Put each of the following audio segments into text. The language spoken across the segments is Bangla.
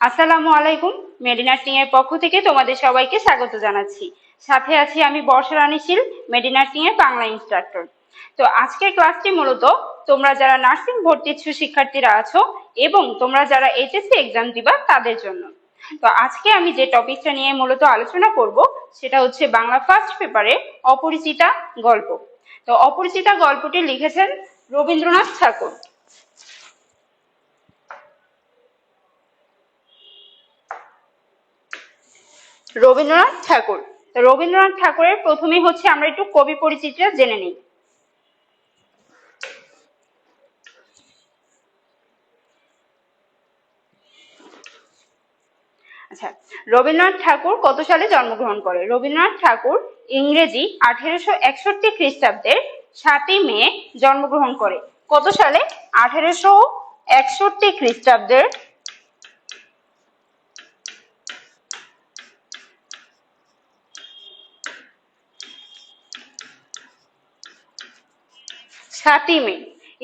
আসসালামু আলাইকুম। মেডিনা নার্সিং এর পক্ষ থেকে তোমাদের সবাইকে স্বাগত জানাচ্ছি। সাথে আছি আমি বর্ষা রানী শীল, মেডিনা নার্সিং এর বাংলা ইনস্ট্রাক্টর। তো আজকের ক্লাসটি মূলত তোমরা যারা নার্সিং ভর্তি ইচ্ছুক শিক্ষার্থীরা আছো এবং তোমরা যারা এইচএসসি এক্সাম দিবা তাদের জন্য। তো আজকে আমি যে টপিকটা নিয়ে মূলত আলোচনা করব সেটা হচ্ছে বাংলা ফার্স্ট পেপারে অপরিচিতা গল্প। তো অপরিচিতা গল্পটি লিখেছেন রবীন্দ্রনাথ ঠাকুর। রবীন্দ্রনাথ ঠাকুর রবীন্দ্রনাথ ঠাকুরের প্রথমেই হচ্ছে আমরা একটু কবি পরিচিতিটা জেনে নিই। আচ্ছা, রবীন্দ্রনাথ ঠাকুর কত সালে জন্মগ্রহণ করে? রবীন্দ্রনাথ ঠাকুর ইংরেজি 1861 খ্রিস্টাব্দের 7ই মে জন্মগ্রহণ করে। কত সালে? 1861 খ্রিস্টাব্দের 7ই মে।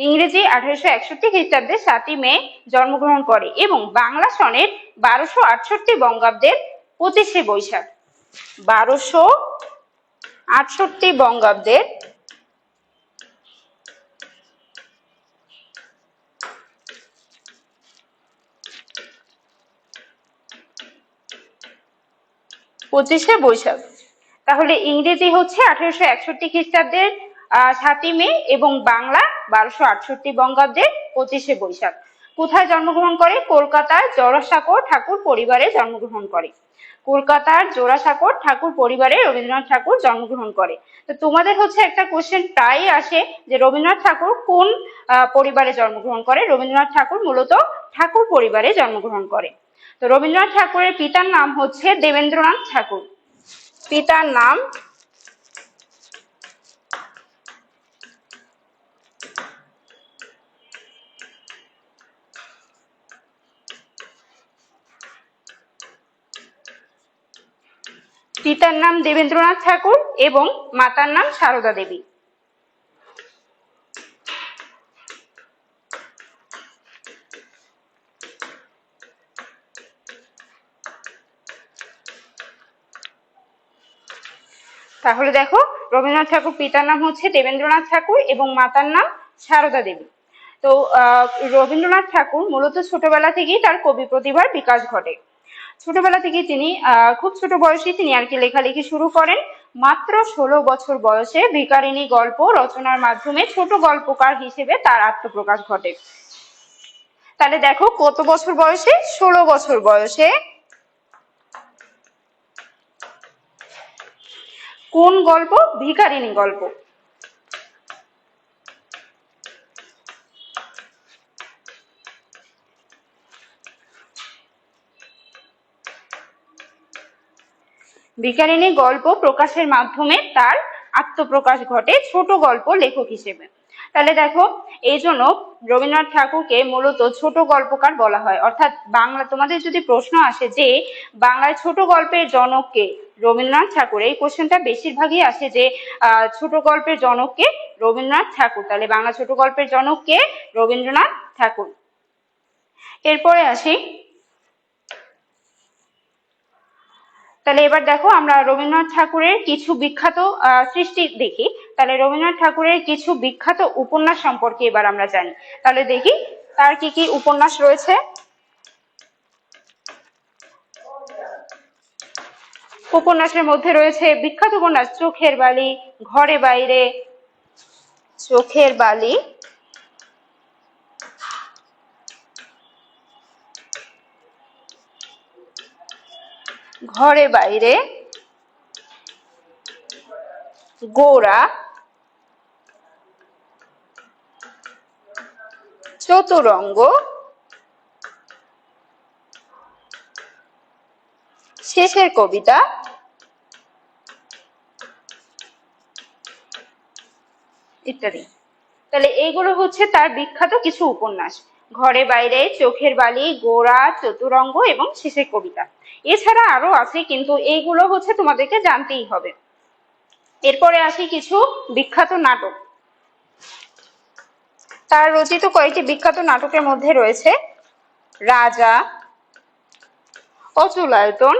ইংরেজি 1861 খ্রিস্টাব্দে 7ই মে জন্মগ্রহণ করে এবং বাংলা সনের 1268 বঙ্গাব্দের 25শে বৈশাখ। 1268 বঙ্গাব্দের 25শে বৈশাখ। তাহলে ইংরেজি হচ্ছে 1861 খ্রিস্টাব্দের 7ই মে এবং বাংলা 1268 বঙ্গাব্দের 25শে বৈশাখ। কোথায় জন্মগ্রহণ করে? কলকাতার জোড়াসাঁকোর ঠাকুর পরিবারে জন্মগ্রহণ করে। কলকাতার জোড়াসাঁকোর ঠাকুর পরিবারে রবীন্দ্রনাথ ঠাকুর জন্মগ্রহণ করে। তো তোমাদের হচ্ছে একটা কোশ্চেন প্রায় আসে যে রবীন্দ্রনাথ ঠাকুর কোন পরিবারে জন্মগ্রহণ করে? রবীন্দ্রনাথ ঠাকুর মূলত ঠাকুর পরিবারে জন্মগ্রহণ করে। তো রবীন্দ্রনাথ ঠাকুরের পিতার নাম হচ্ছে দেবেন্দ্রনাথ ঠাকুর। পিতার নাম দেবেন্দ্রনাথ ঠাকুর এবং মাতার নাম সারদা দেবী। তাহলে দেখো, রবীন্দ্রনাথ ঠাকুর পিতার নাম হচ্ছে দেবেন্দ্রনাথ ঠাকুর এবং মাতার নাম সারদা দেবী। তো রবীন্দ্রনাথ ঠাকুর মূলত ছোটবেলা থেকেই তার কবি প্রতিভার বিকাশ ঘটে। ছোটবেলা থেকে তিনি খুব ছোট বয়সে তিনি আর কি লেখালেখি শুরু করেন। মাত্র 16 বছর বয়সে ভিখারিণী গল্প রচনার মাধ্যমে ছোট গল্পকার হিসেবে তার আত্মপ্রকাশ ঘটে। তাহলে দেখো কত বছর বয়সে? 16 বছর বয়সে কোন গল্প? ভিখারিণী গল্প। ভিখারিণী গল্প প্রকাশের মাধ্যমে তার আত্মপ্রকাশ ঘটে ছোট গল্প লেখক হিসেবে। তাহলে দেখো, এই জন্য রবীন্দ্রনাথ ঠাকুরকে মূলত ছোট গল্পকার বলা হয়। অর্থাৎ বাংলা, তোমাদের যদি প্রশ্ন আসে যে বাংলায় ছোট গল্পের জনক কে? রবীন্দ্রনাথ ঠাকুর। এই কোশ্চেনটা বেশিরভাগই আসে যে ছোট গল্পের জনক কে? রবীন্দ্রনাথ ঠাকুর। তাহলে বাংলা ছোট গল্পের জনক কে? রবীন্দ্রনাথ ঠাকুর। এরপরে আসি, তাহলে এবার দেখো আমরা রবীন্দ্রনাথ ঠাকুরের কিছু বিখ্যাত সৃষ্টি দেখি। তাহলে রবীন্দ্রনাথ ঠাকুরের কিছু বিখ্যাত উপন্যাস সম্পর্কে এবার আমরা জানি। তাহলে দেখি তার কি কি উপন্যাস রয়েছে। উপন্যাসের মধ্যে রয়েছে বিখ্যাত উপন্যাস চোখের বালি, ঘরে বাইরে, চোখের বালি, ঘরে বাইরে, গোরা, চতুরঙ্গ, শেষের কবিতা, ইত্যাদি। তাহলে এইগুলো হচ্ছে তার বিখ্যাত কিছু উপন্যাস। ঘরে বাইরে, চোখের বালি, গোরা, চতুরঙ্গ এবং শেষের কবিতা। এছাড়া আরো আছে, কিন্তু এইগুলো হচ্ছে তোমাদেরকে জানতেই হবে। এরপরে আসি কিছু বিখ্যাত নাটক। তার রচিত কয়েকটি বিখ্যাত নাটকের মধ্যে রয়েছে রাজা, অচলায়তন,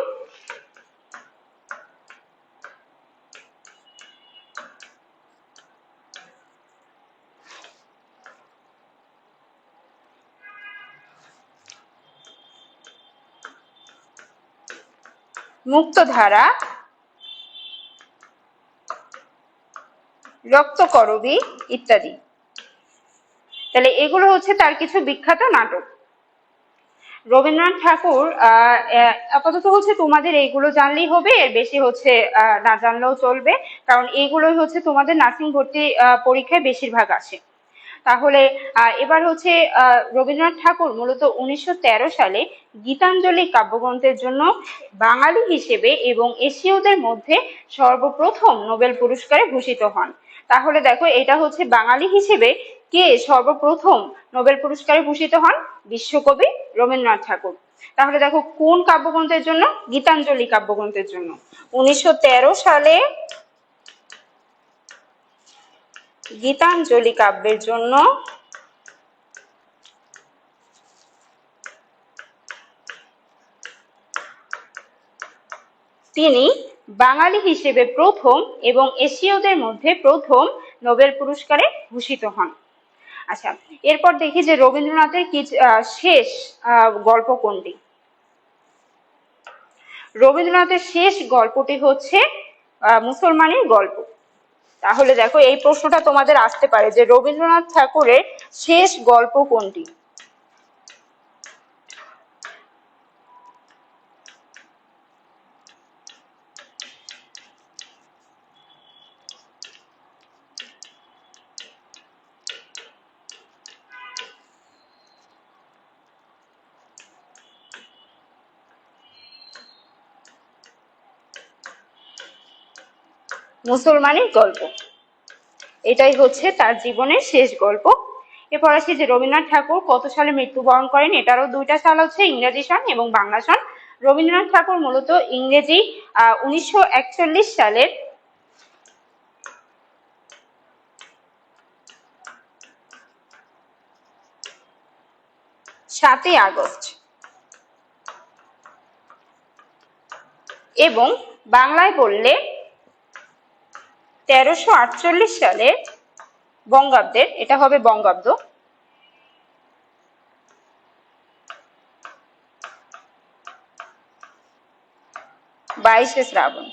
মুক্তধারা, রক্তকরবী ইত্যাদি। তাহলে এগুলো হচ্ছে তার কিছু বিখ্যাত নাটক। রবীন্দ্রনাথ ঠাকুর আপাতত হচ্ছে তোমাদের এইগুলো জানলেই হবে, এর বেশি হচ্ছে না জানলেও চলবে, কারণ এইগুলোই হচ্ছে তোমাদের নার্সিং ভর্তি পরীক্ষায় বেশিরভাগ আসে। তাহলে এবার হচ্ছে রবীন্দ্রনাথ ঠাকুর মূলত 1913 সালে গীতাঞ্জলি কাব্যগ্রন্থের জন্য বাঙালি হিসেবে এবং এশীয়দের মধ্যে সর্বপ্রথম নোবেল পুরস্কারে ভূষিত হন। তাহলে দেখো এটা হচ্ছে বাঙালি হিসেবে কে সর্বপ্রথম নোবেল পুরস্কারে ভূষিত হন? বিশ্বকবি রবীন্দ্রনাথ ঠাকুর। তাহলে দেখো কোন কাব্যগ্রন্থের জন্য? গীতাঞ্জলি কাব্যগ্রন্থের জন্য 1913 সালে গীতাঞ্জলি কাব্যের জন্য তিনি বাঙালি হিসেবে প্রথম এবং এশীয়দের মধ্যে প্রথম নোবেল পুরস্কারে ভূষিত হন। আচ্ছা, এরপর দেখি যে রবীন্দ্রনাথের শেষ গল্প কোনটি? রবীন্দ্রনাথের শেষ গল্পটি হচ্ছে মুসলমানের গল্প। তাহলে দেখো এই প্রশ্নটা তোমাদের আসতে পারে যে রবীন্দ্রনাথ ঠাকুরের শেষ গল্প কোনটি? মুসলমানের গল্প, এটাই হচ্ছে তার জীবনের শেষ গল্প। এরপর আসি যে রবীন্দ্রনাথ ঠাকুর কত সালে মৃত্যুবরণ করেন? এটারও দুইটা সাল হচ্ছে, ইংরেজি সন এবং বাংলা সন। রবীন্দ্রনাথ ঠাকুর মূলত ইংরেজি 1941 সালের 7ই আগস্ট এবং বাংলায় বললে 1348 সালে বঙ্গাব্দের, এটা হবে বঙ্গাব্দ, 22শে শ্রাবণ।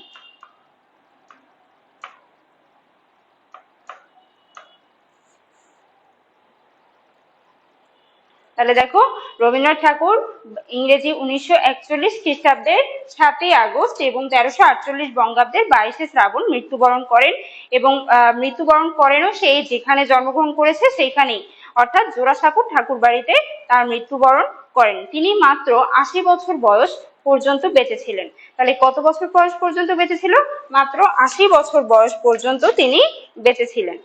তাহলে দেখো রবীন্দ্রনাথ ঠাকুর ইংরেজি 1941 খ্রিস্টাব্দের 7ই আগস্ট এবং 1348 বঙ্গাব্দের 22শে শ্রাবণ মৃত্যুবরণ করেন এবং মৃত্যুবরণ করেনও সেই যেখানে জন্মগ্রহণ করেছে সেইখানেই, অর্থাৎ জোড়াসাঁকোর ঠাকুর বাড়িতে তার মৃত্যুবরণ করেন। তিনি মাত্র 80 বছর বয়স পর্যন্ত বেঁচে ছিলেন। তাহলে কত বছর বয়স পর্যন্ত বেঁচে ছিল? মাত্র 80 বছর বয়স পর্যন্ত তিনি বেঁচে ছিলেন।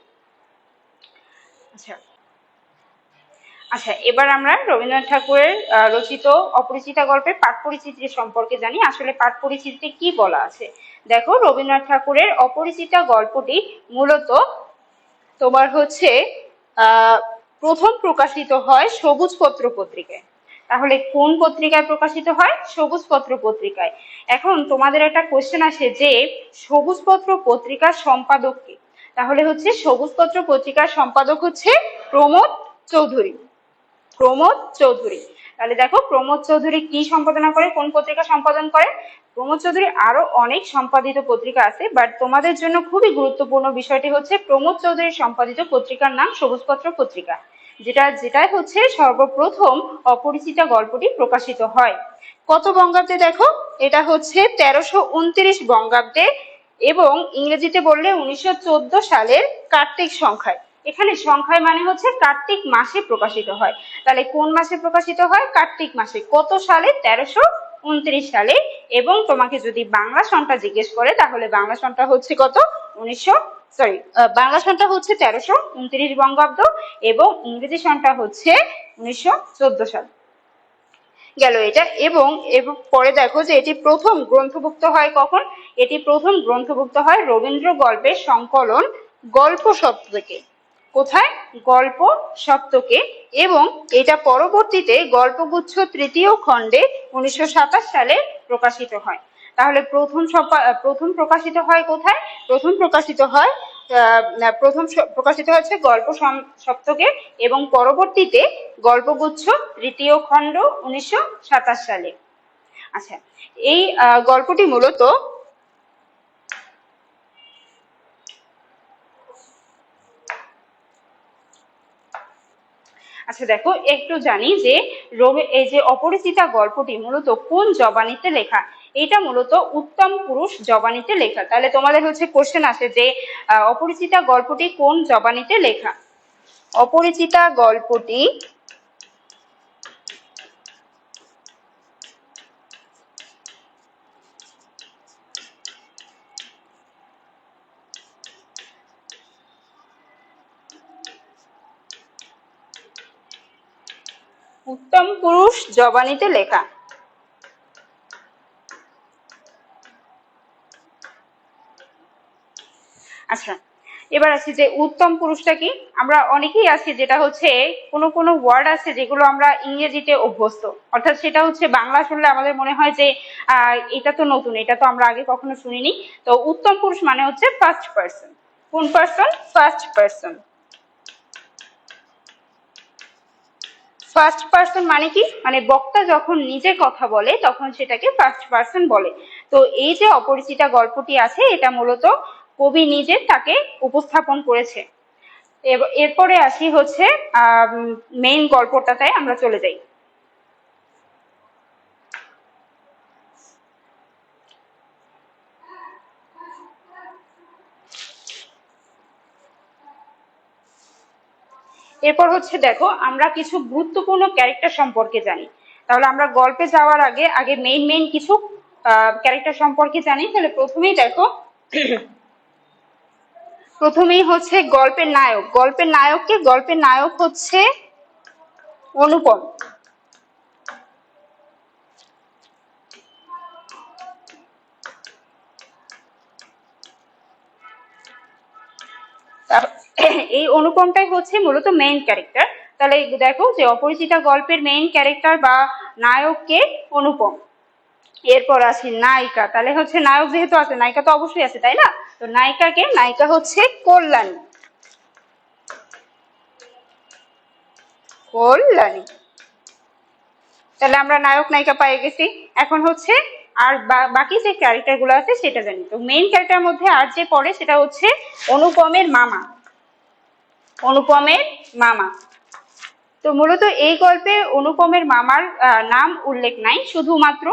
আচ্ছা, এবার আমরা রবীন্দ্রনাথ ঠাকুরের রচিত অপরিচিতা গল্পের পাঠ পরিচিতি সম্পর্কে জানি। আসলে পাঠ পরিচিতি কি বলা আছে দেখো, রবীন্দ্রনাথ ঠাকুরের অপরিচিতা গল্পটি মূলত তোমার হচ্ছে প্রথম প্রকাশিত হয় সবুজ পত্র পত্রিকায়। তাহলে কোন পত্রিকায় প্রকাশিত হয়? সবুজ পত্র পত্রিকায়। এখন তোমাদের একটা কোশ্চেন আসে যে সবুজ পত্র পত্রিকার সম্পাদক কে? তাহলে হচ্ছে সবুজ পত্র পত্রিকার সম্পাদক হচ্ছে প্রমোদ চৌধুরী। প্রমোদ চৌধুরী। তাহলে দেখো প্রমোদ চৌধুরী কি সম্পাদনা করে, কোন পত্রিকা সম্পাদন করে? প্রমোদ চৌধুরী আরো অনেক সম্পাদিত পত্রিকা আছে, বাট তোমাদের জন্য খুবই গুরুত্বপূর্ণ বিষয়টি হচ্ছে প্রমোদ চৌধুরীর সম্পাদিত পত্রিকার নাম সবুজপত্র পত্রিকা, যেটাই হচ্ছে সর্বপ্রথম অপরিচিতা গল্পটি প্রকাশিত হয়। কত বঙ্গাব্দে দেখো? এটা হচ্ছে 1329 বঙ্গাব্দে এবং ইংরেজিতে বললে 1914 সালের কার্তিক সংখ্যায়। এখানে সংখ্যায় মানে হচ্ছে কার্তিক মাসে প্রকাশিত হয়। তাহলে কোন মাসে প্রকাশিত হয়? কার্তিক মাসে। কত সালে? 1329 সালে। এবং তোমাকে যদি বাংলা সনটা জিজ্ঞেস করে তাহলে বাংলা সনটা হচ্ছে কত? বাংলা সনটা হচ্ছে 1329 বঙ্গাব্দ এবং ইংরেজি সনটা হচ্ছে 1914 সাল। গেল এটা। এবং পরে দেখো যে এটি প্রথম গ্রন্থভুক্ত হয় কখন? এটি প্রথম গ্রন্থভুক্ত হয় রবীন্দ্র গল্পের সংকলন গল্প সত্র থেকে। কোথায়? গল্প সপ্তকে, এবং এটা পরবর্তীতে গল্পগুচ্ছ তৃতীয় খণ্ডে 1927 সালে প্রকাশিত হয়। তাহলে প্রথম প্রকাশিত হয় কোথায়? প্রথম প্রকাশিত হচ্ছে গল্প সপ্তকে, এবং পরবর্তীতে গল্পগুচ্ছ তৃতীয় খণ্ড 1927 সালে। আচ্ছা, এই গল্পটি মূলত আচ্ছা দেখো, একটু জানি যে এই যে অপরিচিতা গল্পটি মূলত কোন জবানিতে লেখা? এটা মূলত উত্তম পুরুষ জবানিতে লেখা। তাহলে তোমাদের হচ্ছে কোশ্চেন আসে যে অপরিচিতা গল্পটি কোন জবানিতে লেখা? অপরিচিতা গল্পটি উত্তম পুরুষ জবানিতে লেখা। আচ্ছা, এবার আসি যে উত্তম পুরুষটা কি। আমরা অনেকেই আছি যেটা হচ্ছে কোনো ওয়ার্ড আছে যেগুলো আমরা ইংরেজিতে অভ্যস্ত, অর্থাৎ সেটা হচ্ছে বাংলা শুনলে আমাদের মনে হয় যে এটা তো নতুন, এটা তো আমরা আগে কখনো শুনিনি। তো উত্তম পুরুষ মানে হচ্ছে ফার্স্ট পার্সন। কোন person? First person. First person মানে কি? মানে বক্তা যখন নিজে কথা বলে তখন সেটাকে ফার্স্ট পার্সন বলে। তো এই যে অপরিচিতা গল্পটি আছে, এটা মূলত কবি নিজে তাকে উপস্থাপন করেছে। এরপরে আসি হচ্ছে মেইন গল্পটাতে আমরা চলে যাই। এরপর হচ্ছে দেখো, আমরা কিছু গুরুত্বপূর্ণ ক্যারেক্টার সম্পর্কে জানি। তাহলে আমরা গল্পে যাওয়ার আগে মেইন কিছু ক্যারেক্টার সম্পর্কে জানি। তাহলে প্রথমেই হচ্ছে গল্পের নায়ক। গল্পের নায়ক হচ্ছে অনুপম। এই অনুপমটাই হচ্ছে মূলত মেইন ক্যারেক্টার। তাহলে দেখো যে অপরিচিতা গল্পের মেইন ক্যারেক্টার বা নায়ককে অনুপম। এরপর আসি নায়িকা। তাহলে হচ্ছে নায়ক যেহেতু আছে, নায়িকা তো অবশ্যই আছে, তাই না? তো নায়িকা হচ্ছে কল্যাণী। তাহলে আমরা নায়ক নায়িকা পেয়ে গেছি। এখন হচ্ছে আর বাকি যে ক্যারেক্টার গুলো আছে সেটা জানি। তো মেইন ক্যারেক্টার মধ্যে আর যে পড়ে সেটা হচ্ছে অনুপমের মামা। তো মূলত এই গল্পে অনুপমের মামার নাম উল্লেখ নাই, শুধুমাত্র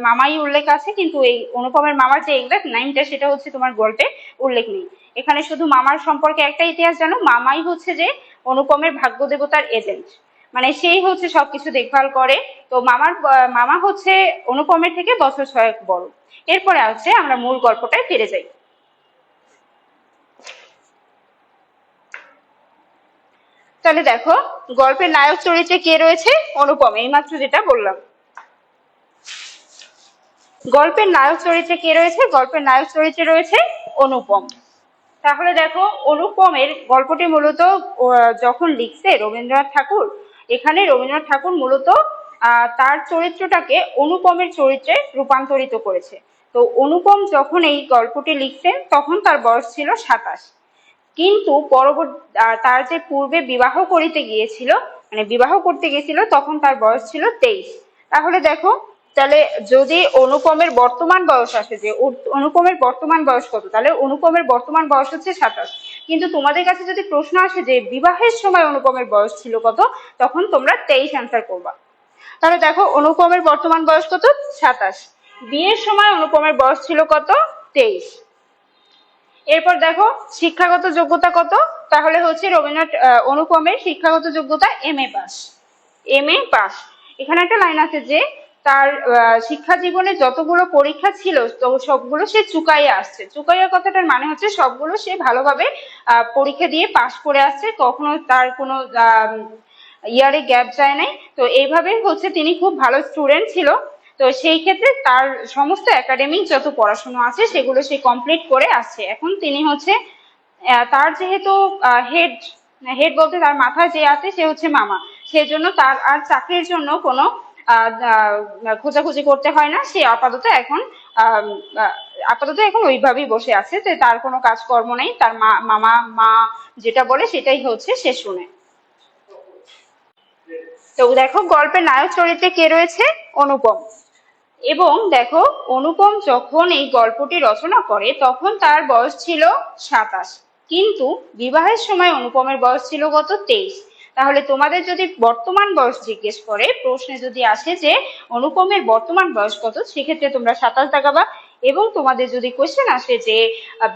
মামাই উল্লেখ আছে, কিন্তু এই অনুপমের মামার যে এক্সাক্ট নামটা সেটা হচ্ছে তোমার গল্পে উল্লেখ নেই। এখানে শুধু মামার সম্পর্কে একটা ইতিহাস জানো, মামাই হচ্ছে যে অনুপমের ভাগ্য দেবতার এজেন্ট, মানে সেই হচ্ছে সবকিছু দেখভাল করে। তো মামা হচ্ছে অনুপমের থেকে বছর 6 বড়। এরপরে আছে আমরা মূল গল্পটায় ফিরে যাই। তাহলে দেখো, গল্পের নায়ক চরিত্রে কে রয়েছে? অনুপম, এইমাত্র যেটা বললাম। গল্পের নায়ক চরিত্রে কে রয়েছে? গল্পের নায়ক চরিত্রে রয়েছে অনুপম। তাহলে দেখো, অনুপমের গল্পটি মূলত যখন লিখছে রবীন্দ্রনাথ ঠাকুর, এখানে রবীন্দ্রনাথ ঠাকুর মূলত তার চরিত্রটাকে অনুপমের চরিত্রে রূপান্তরিত করেছে। তো অনুপম যখন এই গল্পটি লিখছেন তখন তার বয়স ছিল 27, কিন্তু তার যে পূর্বে বিবাহ করতে গিয়েছিল তখন তার বয়স ছিল 23। তাহলে দেখো, তাহলে যদি অনুপমের বর্তমান বয়স আসে যে অনুপমের বর্তমান বয়স কত, তাহলে অনুপমের বর্তমান বয়স হচ্ছে 27। কিন্তু তোমাদের কাছে যদি প্রশ্ন আসে যে বিবাহের সময় অনুপমের বয়স ছিল কত, তখন তোমরা 23 অ্যান্সার করবা। তাহলে দেখো, অনুপমের বর্তমান বয়স কত? 27। বিয়ের সময় অনুপমের বয়স ছিল কত? 23। এরপর দেখো, শিক্ষাগত যোগ্যতা কত? তাহলে হচ্ছে অনুপমের শিক্ষাগত যোগ্যতা এমএ পাস। এখানে একটা লাইন আছে যে তার শিক্ষা জীবনে যতগুলো পরীক্ষা ছিল তো সবগুলো সে চুকাইয়া আসছে। চুকাইয়া কথাটার মানে হচ্ছে সবগুলো সে ভালোভাবে পরীক্ষা দিয়ে পাশ করে আসছে, কখনো তার কোনো ইয়ারে গ্যাপ যায় নাই। তো এইভাবে হচ্ছে তিনি খুব ভালো স্টুডেন্ট ছিল। তো সেই ক্ষেত্রে তার সমস্ত একাডেমিক যত পড়াশোনা আছে সেগুলো সে কমপ্লিট করে আসছে। এখন তিনি হচ্ছে তার যেহেতু হেড হেড বলতে তার মাথায় যে আছে সে হচ্ছে মামা, সেজন্য তার আর চাকরির জন্য কোনো খোঁজাখুঁজি করতে হয় না। সে আহ, আপাতত এখন ওইভাবেই বসে আছে, যে তার কোনো কাজকর্ম নেই, তার মা যেটা বলে সেটাই হচ্ছে সে শুনে। তো দেখো গল্পের নায়ক চরিত্রে কে রয়েছে? অনুপম। এবং দেখো অনুপম যখন এই গল্পটি রচনা করে তখন তার বয়স ছিল 27, কিন্তু বিবাহের সময় অনুপমের বয়স ছিল কত? 23। তাহলে তোমাদের যদি বর্তমান বয়স জিজ্ঞেস করে, প্রশ্নে যদি আসে যে অনুপমের বর্তমান বয়স কত, সেক্ষেত্রে তোমরা 27 দেখাবা। এবং তোমাদের যদি কোশ্চেন আসে যে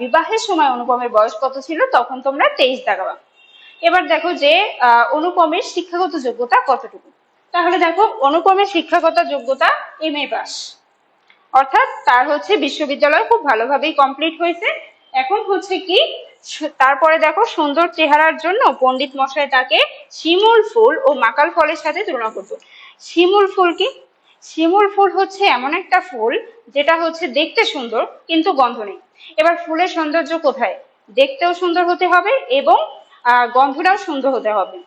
বিবাহের সময় অনুপমের বয়স কত ছিল, তখন তোমরা 23 দেখাবা। এবার দেখো যে অনুপমের শিক্ষাগত যোগ্যতা কতটুকু। তাহলে দেখো অনুপমের শিক্ষাগত যোগ্যতা MA পাস, অর্থাৎ তার হচ্ছে বিশ্ববিদ্যালয় খুব ভালোভাবেই কমপ্লিট হয়েছে। এখন হচ্ছে কি, তারপরে দেখো সুন্দর চেহারার জন্য পণ্ডিত মশাই তাকে শিমুল ফুল ও মাকাল ফলের সাথে তুলনা করতো। শিমুল ফুল কি? শিমুল ফুল হচ্ছে এমন একটা ফুল যেটা হচ্ছে দেখতে সুন্দর কিন্তু গন্ধ নেই। এবার ফুলের সৌন্দর্য কোথায়? দেখতেও সুন্দর হতে হবে এবং গন্ধটাও সুন্দর হতে হবে।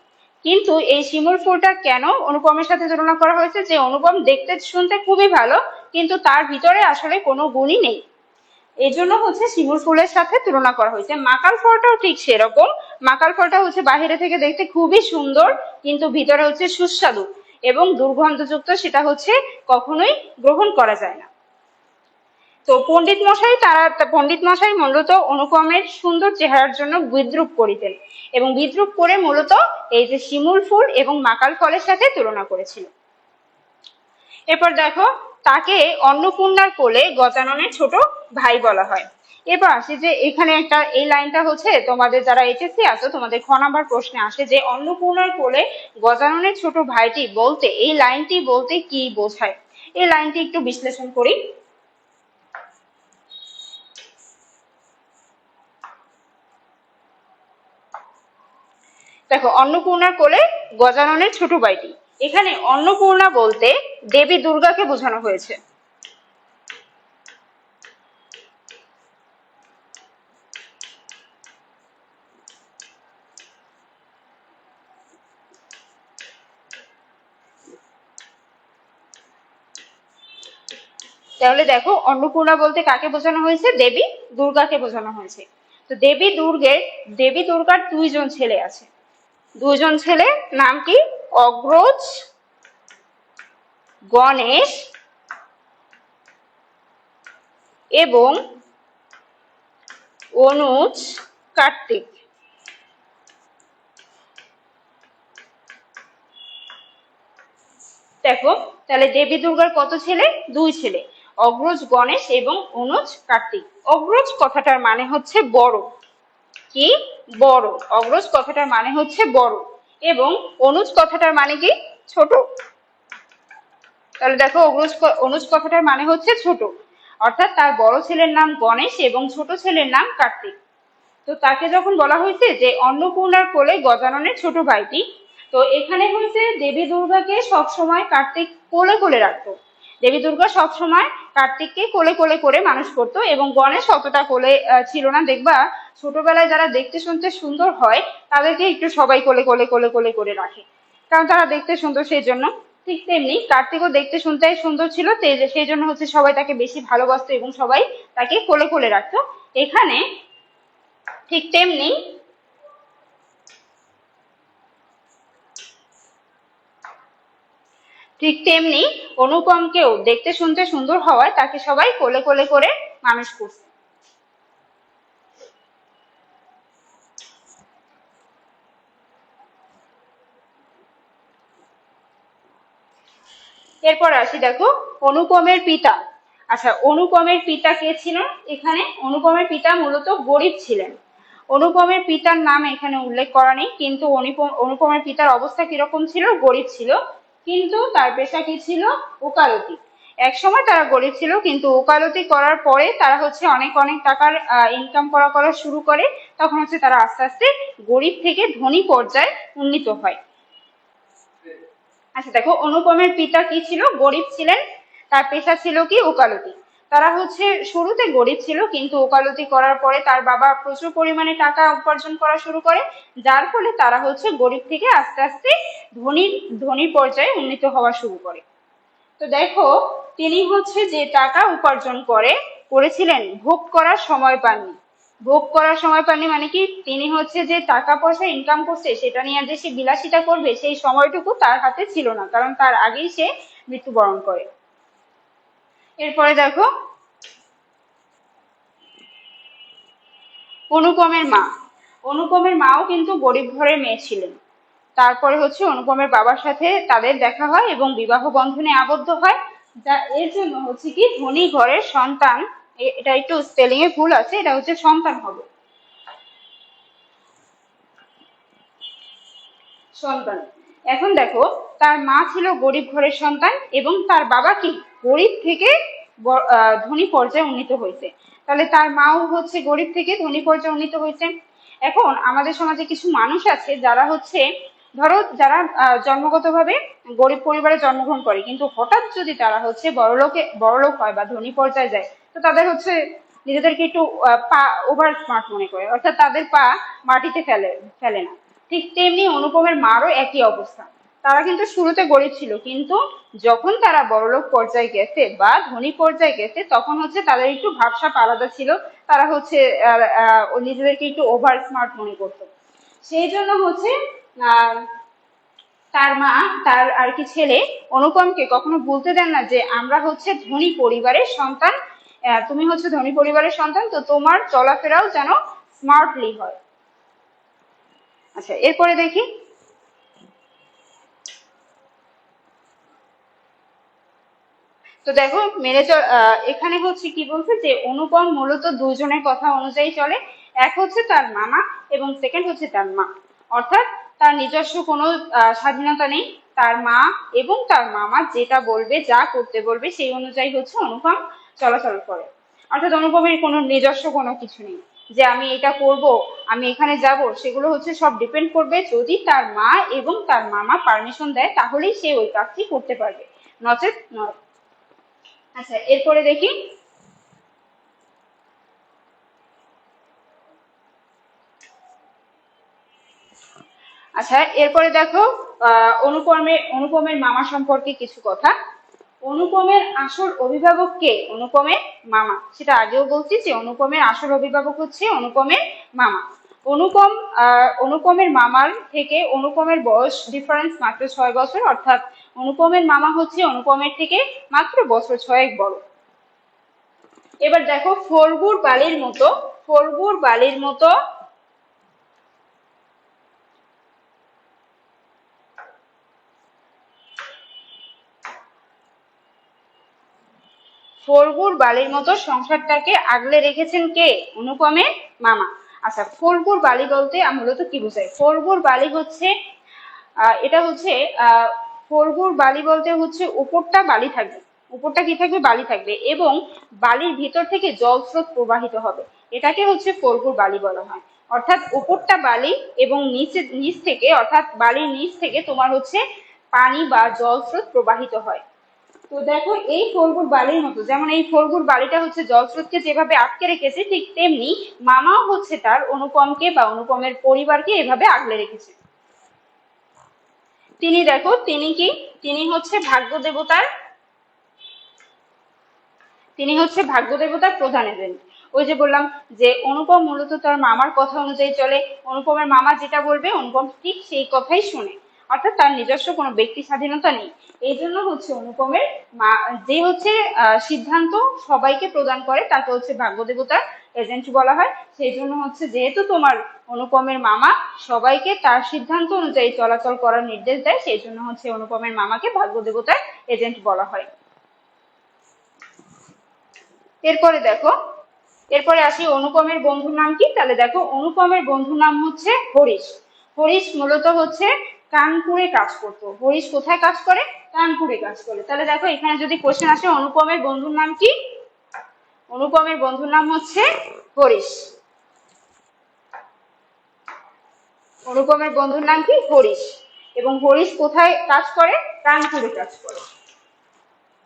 কিন্তু এই শিমুল ফুলটা কেন অনুপমের সাথে তুলনা করা হয়েছে? যে অনুপম দেখতে শুনতে খুবই ভালো, কিন্তু তার ভিতরে আসলে কোনো গুণই নেই, এই জন্য হচ্ছে শিমুল ফুলের সাথে তুলনা করা হয়েছে। মাকাল ফলটাও ঠিক সেরকম। মাকাল ফলটা হচ্ছে বাহিরে থেকে দেখতে খুবই সুন্দর, কিন্তু ভিতরে হচ্ছে সুস্বাদু এবং দুর্গন্ধযুক্ত, সেটা হচ্ছে কখনোই গ্রহণ করা যায় না। তো পণ্ডিত মশাই মূলত অনুপমের সুন্দর চেহারার জন্য বিদ্রূপ করিতেন, এবং বিদ্রূপ করে মূলত এই যে শিমুল ফুল এবং মাকাল ফলের সাথে তুলনা করেছিল। এরপর দেখো তাকে অন্নপূর্ণার কোলে গজাননের ছোট ভাই বলা হয়। এবার আসে যে এখানে একটা, এই লাইনটা হচ্ছে তোমাদের যারা HSC আছো তোমাদের খ নাম্বার প্রশ্নে আসে যে অন্নপূর্ণার কোলে গজাননের ছোট ভাইটি বলতে, এই লাইনটি বলতে কি বোঝায়? এই লাইনটি একটু বিশ্লেষণ করি। দেখো অন্নপূর্ণার কোলে গজাননের ছোট ভাইটি, এখানে অন্নপূর্ণা বলতে দেবী দুর্গাকে বোঝানো হয়েছে। তাহলে দেখো অন্নপূর্ণা বলতে কাকে বোঝানো হয়েছে? দেবী দুর্গাকে বোঝানো হয়েছে। তো দেবী দুর্গার দুইজন ছেলে আছে। দুজন ছেলে নাম কি? অগ্রজ গণেশ এবং অনুজ কার্তিক। দেখো তাহলে দেবী দুর্গার কত ছেলে? 2 ছেলে, অগ্রজ গণেশ এবং অনুজ কার্তিক। অগ্রজ কথাটার মানে হচ্ছে বড়, কি? বড়। অগ্রজ কথাটার মানে হচ্ছে বড়, এবং অনুজ কথাটার মানে কি? ছোট। তাহলে দেখো অনুজ কথাটার মানে হচ্ছে ছোট, অর্থাৎ তার বড় ছেলের নাম গণেশ এবং ছোট ছেলের নাম কার্তিক। তো তাকে যখন বলা হয়েছে যে অন্নপূর্ণার কোলে গজাননের ছোট ভাইটি, তো এখানে হয়েছে দেবী দুর্গাকে সবসময় কার্তিক কোলে কোলে রাখতো। দেবী দুর্গা সবসময় কার্তিককে কোলে কোলে করে মানুষ করতো, এবং গণেশ অতটা কোলে ছিল না। দেখবা ছোটবেলায় যারা দেখতে শুনতে সুন্দর হয় তাদেরকে একটু সবাই কোলে কোলে কোলে কোলে করে রাখে, কারণ তারা দেখতে সুন্দর সেই জন্য। ঠিক তেমনি কার্তিকও দেখতে শুনতে সুন্দর ছিল, সেই জন্য হচ্ছে সবাই তাকে বেশি ভালোবাসতো এবং সবাই তাকে কোলে কোলে রাখতো। এখানে ঠিক তেমনি অনুপমকেও দেখতে শুনতে সুন্দর হওয়ায় তাকে সবাই কোলে কোলে করে মানুষ করছে। এরপর আসি দেখো অনুপমের পিতা। আচ্ছা, অনুপমের পিতা কে ছিল? এখানে অনুপমের পিতা মূলত গরিব ছিলেন। অনুপমের পিতার নাম এখানে উল্লেখ করা নেই, কিন্তু অনুপমের পিতার অবস্থা কিরকম ছিল? গরিব ছিল, কিন্তু তার পেশা কি ছিল? ওকালতি। এক সময় তারা গরিব ছিল, কিন্তু ওকালতি করার পরে তারা হচ্ছে অনেক অনেক টাকার ইনকাম করা শুরু করে। তখন হচ্ছে তারা আস্তে আস্তে গরিব থেকে ধনী পর্যায়ে উন্নীত হয়। আচ্ছা দেখো অনুপমের পিতা কি ছিল? গরিব ছিলেন, তার পেশা ছিল কি? ওকালতি। তারা হচ্ছে শুরুতে গরিব ছিল, কিন্তু ওকালতি করার পরে তার বাবা প্রচুর পরিমাণে টাকা উপার্জন করা শুরু করে, যার ফলে তারা হচ্ছে গরিব থেকে আস্তে আস্তে ধনী পর্যায়ে উন্নীত হওয়া শুরু করে। তো দেখো, তিনি হচ্ছে যে টাকা উপার্জন করেছিলেন, ভোগ করার সময় পাননি। ভোগ করার সময় পাননি মানে কি, তিনি হচ্ছে যে টাকা পয়সা ইনকাম করছে সেটা নিয়ে যে সে বিলাসিতা করবে সেই সময়টুকু তার হাতে ছিল না, কারণ তার আগেই সে মৃত্যুবরণ করে। এরপরে দেখো, অনুপমের মা। অনুপমের মাও কিন্তু গরিব ঘরের মেয়ে ছিলেন। তারপরে হচ্ছে অনুপমের বাবার সাথে তাদের দেখা হয় এবং বিবাহ বন্ধনে আবদ্ধ হয়, যা এর জন্য হচ্ছে কি ধনী ঘরের সন্তান, এটা একটু স্পেলিং এ ভুল আছে, এটা হচ্ছে সন্তান হবে, সন্তান। এখন দেখো, তার মা ছিল গরিব ঘরের সন্তান এবং তার বাবা কি গরিব থেকে ধনী পর্যায়ে উন্নীত হয়েছে। তাহলে তার মাও হচ্ছে গরিব থেকে ধনী পর্যায়ে উন্নীত হয়েছে। এখন আমাদের সমাজে কিছু মানুষ আছে যারা হচ্ছে, ধরো যারা জন্মগতভাবে গরিব পরিবারে জন্মগ্রহণ করে, কিন্তু হঠাৎ যদি তারা হচ্ছে বড়লোক হয় বা ধনী পর্যায়ে যায়, তো তাদের হচ্ছে নিজেদেরকে একটু পা ওভার স্মার্ট মনে করে, অর্থাৎ তাদের পা মাটিতে ফেলে না। ঠিক তেমনি অনুপমের মারও একই অবস্থা। তারা কিন্তু শুরুতে গরিব ছিল, কিন্তু যখন তারা বড়লোক পর্যায়ে গেছে বা ধনী পর্যায়ে গেছে, তখন হচ্ছে তাদের একটু ভাবসাব আলাদা ছিল। তারা হচ্ছে নিজেদেরকে একটু ওভার স্মার্ট মনে করতো। সেই জন্য হচ্ছে আহ তার মা, তার আর কি ছেলে অনুপমকে কখনো বলতে দেন না যে আমরা হচ্ছে ধনী পরিবারের সন্তান, তুমি হচ্ছে ধনী পরিবারের সন্তান, তো তোমার চলাফেরাও যেন স্মার্টলি হয়। আচ্ছা, এরপরে দেখি, তো দেখো মেনে চল, এখানে হচ্ছে কি বলছে যে অনুপম মূলত দুজনের কথা অনুযায়ী চলে। এক হচ্ছে তার মামা এবং সেকেন্ড হচ্ছে তার মা, অর্থাৎ তার নিজস্ব কোনো স্বাধীনতা নেই। তার মা এবং তার মামা যেটা বলবে, যা করতে বলবে সেই অনুযায়ী হচ্ছে অনুপম চলাচল করে। অর্থাৎ অনুপমের কোনো নিজস্ব কোনো কিছু নেই যে আমি এটা করব, আমি এখানে যাব, সেগুলো হচ্ছে সব ডিপেন্ড করবে যদি তার মা এবং তার মামা পারমিশন দেয়, তাহলেই সে ওই কাজটি করতে পারবে, নচেত নয়। আচ্ছা, এরপরে দেখি, আচ্ছা এরপরে দেখো, অনুপমের মামা সম্পর্কে কিছু কথা। অনুপমের আসল অভিভাবক কে? অনুপমের মামা। সেটা আগেও বলছি যে অনুপমের আসল অভিভাবক হচ্ছে অনুপমের মামা। অনুপমের মামার থেকে অনুপমের বয়স ডিফারেন্স মাত্র 6 বছর, অর্থাৎ অনুপমের মামা হচ্ছে অনুপমের থেকে মাত্র বছর 6 বড়। এবার দেখো, ফরগুর বালির মতো সংসারটাকে আগলে রেখেছেন কে? অনুপমের মামা। আচ্ছা, ফরগুর বালি বলতে মূলত কি বোঝায়? ফরগুর বালি হচ্ছে এটা হচ্ছে ফরগুর বালি বলতে হচ্ছে উপরটা বালি থাকবে, উপরটা কি থাকবে? বালি থাকবে, এবং বালির ভিতর থেকে জল স্রোত প্রবাহিত হবে, এটাকে হচ্ছে ফরগুর বালি বলা হয়। অর্থাৎ উপরটা বালি এবং নিচ থেকে, অর্থাৎ বালির নিচ থেকে তোমার হচ্ছে পানি বা জল স্রোত প্রবাহিত হয়। তো দেখো, এই ফরগুর বালির মতো, যেমন এই ফরগুর বালিটা হচ্ছে জলস্রোতকে যেভাবে আটকে রেখেছে, ঠিক তেমনি মামাও হচ্ছে তার অনুপমকে বা অনুপমের পরিবারকে এভাবে আগলে রেখেছে। তিনি দেখো, তিনি কি, তিনি হচ্ছে ভাগ্য দেবতার প্রধান এজেন্ট। ওই যে বললাম যে অনুপম মূলত তার মামার কথা অনুযায়ী চলে, অনুপমের মামা যেটা বলবে অনুপম ঠিক সেই কথাই শুনে, অর্থাৎ তার নিজস্ব কোনো ব্যক্তি স্বাধীনতা নেই। এই জন্য হচ্ছে অনুপমের মা, যে হচ্ছে সিদ্ধান্ত সবাইকে প্রদান করে, তাকে হচ্ছে ভাগ্য দেবতার এজেন্ট বলা হয়। সেই জন্য হচ্ছে যেহেতু তোমার অনুপমের মামা সবাইকে তার সিদ্ধান্ত অনুযায়ী চলাচল করার নির্দেশ দেয়, সেই জন্য হচ্ছে অনুপমের মামাকে ভাগ্য দেবতার এজেন্ট বলা হয়। এরপরে দেখো, এরপরে আসি অনুপমের বন্ধুর নাম কি? তাহলে দেখো, অনুপমের বন্ধুর নাম হচ্ছে হরিশ। হরিশ মূলত হচ্ছে কানপুরে কাজ করতো। হরিশ কোথায় কাজ করে? কানপুরে কাজ করে। তাহলে দেখো, এখানে যদি কোশ্চেন আসে অনুপমের বন্ধুর নাম কি? অনুপমের বন্ধুর নাম হচ্ছে হরিশ। অনুপমের বন্ধুর নাম কি? হরিশ। এবং হরিশ কোথায় কাজ করে? কানপুরে কাজ করে।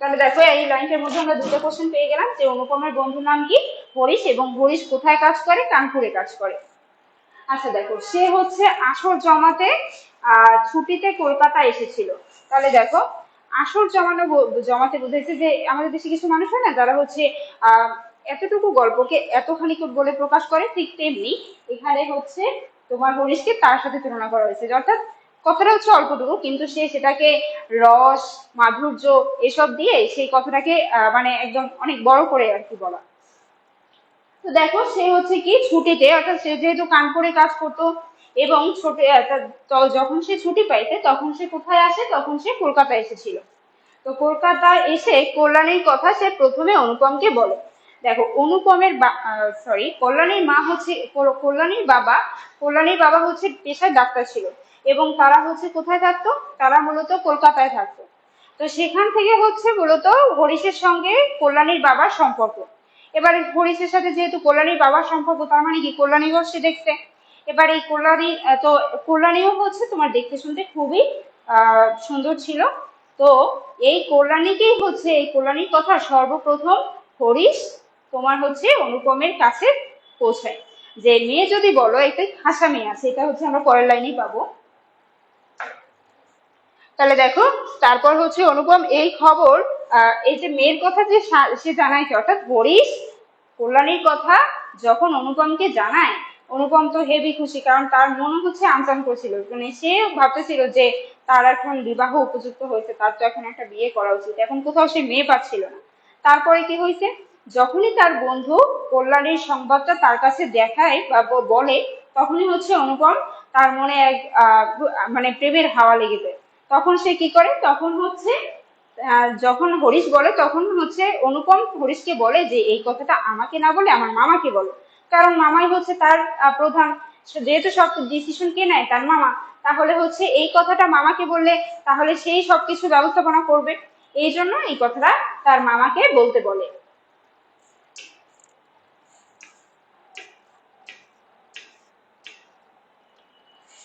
তাহলে দেখো এই লাইনটার মধ্যে আমরা দুটো কোশ্চেন পেয়ে গেলাম যে অনুপমের বন্ধুর নাম কি? হরিশ, এবং হরিশ কোথায় কাজ করে? কানপুরে কাজ করে। আচ্ছা দেখো, সে হচ্ছে আসর জমাতে ছুটিতে কলকাতা এসেছিল। তাহলে দেখো, আসর জমাতে বুঝাইছে যে আমাদের দেশে কিছু মানুষ হয় না যারা হচ্ছে এতটুকু গল্পকে এতখানি বলে প্রকাশ করে, ঠিক তেমনি এখানে হচ্ছে তোমার হরিশকে তার সাথে তুলনা করা হয়েছে, অর্থাৎ কথাটা হচ্ছে অল্পটুকু, কিন্তু সে সেটাকে রস, মাধুর্য এসব দিয়ে সেই কথাটাকে মানে একদম অনেক বড় করে আর কি বলা। তো দেখো, সে হচ্ছে কি ছুটিতে, অর্থাৎ সে যেহেতু কানপুরে কাজ করতো এবং যখন সে ছুটি পাইছে তখন সে কোথায় আসে? তখন সে কলকাতায় এসেছিল। তো কলকাতায় এসে কল্যাণীর কথা সে প্রথমে অনুপমকে বলে। দেখো, অনুপমের কল্যাণীর মা হচ্ছে কল্যাণীর বাবা হচ্ছে পেশায় ডাক্তার ছিল, এবং তারা হচ্ছে কোথায় থাকতো? তারা মূলত কলকাতায় থাকতো। তো সেখান থেকে হচ্ছে মূলত হরিশের সঙ্গে কল্যাণীর বাবার সম্পর্ক। এবারে হরিশের সাথে যেহেতু কল্যাণীর বাবার সম্পর্ক, তার মানে কি কল্যাণীও সে দেখছে। এবার এই কল্যাণীও হচ্ছে তোমার দেখতে শুনতে খুবই সুন্দর ছিল। তো এই কল্যাণীর কথা সর্বপ্রথম হরিশ তোমার হচ্ছে অনুপমের কাছে পৌঁছায়, যে মেয়ে যদি বলো একটা খাসা মেয়ে আছে, এটা হচ্ছে আমরা পরের লাইনেই পাবো। তাহলে দেখো, তারপর হচ্ছে অনুপম এই খবর এই যে মেয়ের কথা যে সে জানাইছে, অর্থাৎ হরিশ কল্যাণীর কথা যখন অনুপমকে জানায়, অনুপম তো হেবি খুশি, কারণ তার মনে হচ্ছে আমচান করছিল, মানে সে ভাবতেছিল যে তার এখন বিবাহ উপযুক্ত হয়েছে, তার তো এখন একটা বিয়ে করা উচিত, এখন কোথাও সে মেয়ে পাচ্ছিল না। তারপরে কি হয়েছে? যখনই তার বন্ধু কল্যাণীর সংবাদটা তার কাছে দেখায় বা বলে, তখনই হচ্ছে অনুপম তার মনে এক মানে প্রেমের হাওয়া লেগে যায়। তখন সে কি করে? তখন হচ্ছে যখন হরিশ বলে, তখন হচ্ছে অনুপম হরিশকে বলে যে এই কথাটা আমাকে না বলে আমার মামাকে বলো, কারণ মামাই হচ্ছে তার প্রধান, যেহেতু সব ডিসিশন কে নেয়? তার মামা। তাহলে হচ্ছে এই কথাটা মামাকে বললে তাহলে সেই সবকিছু ব্যবস্থাপনা করবে, এই জন্য এই কথাটা তার মামাকে বলতে বলে।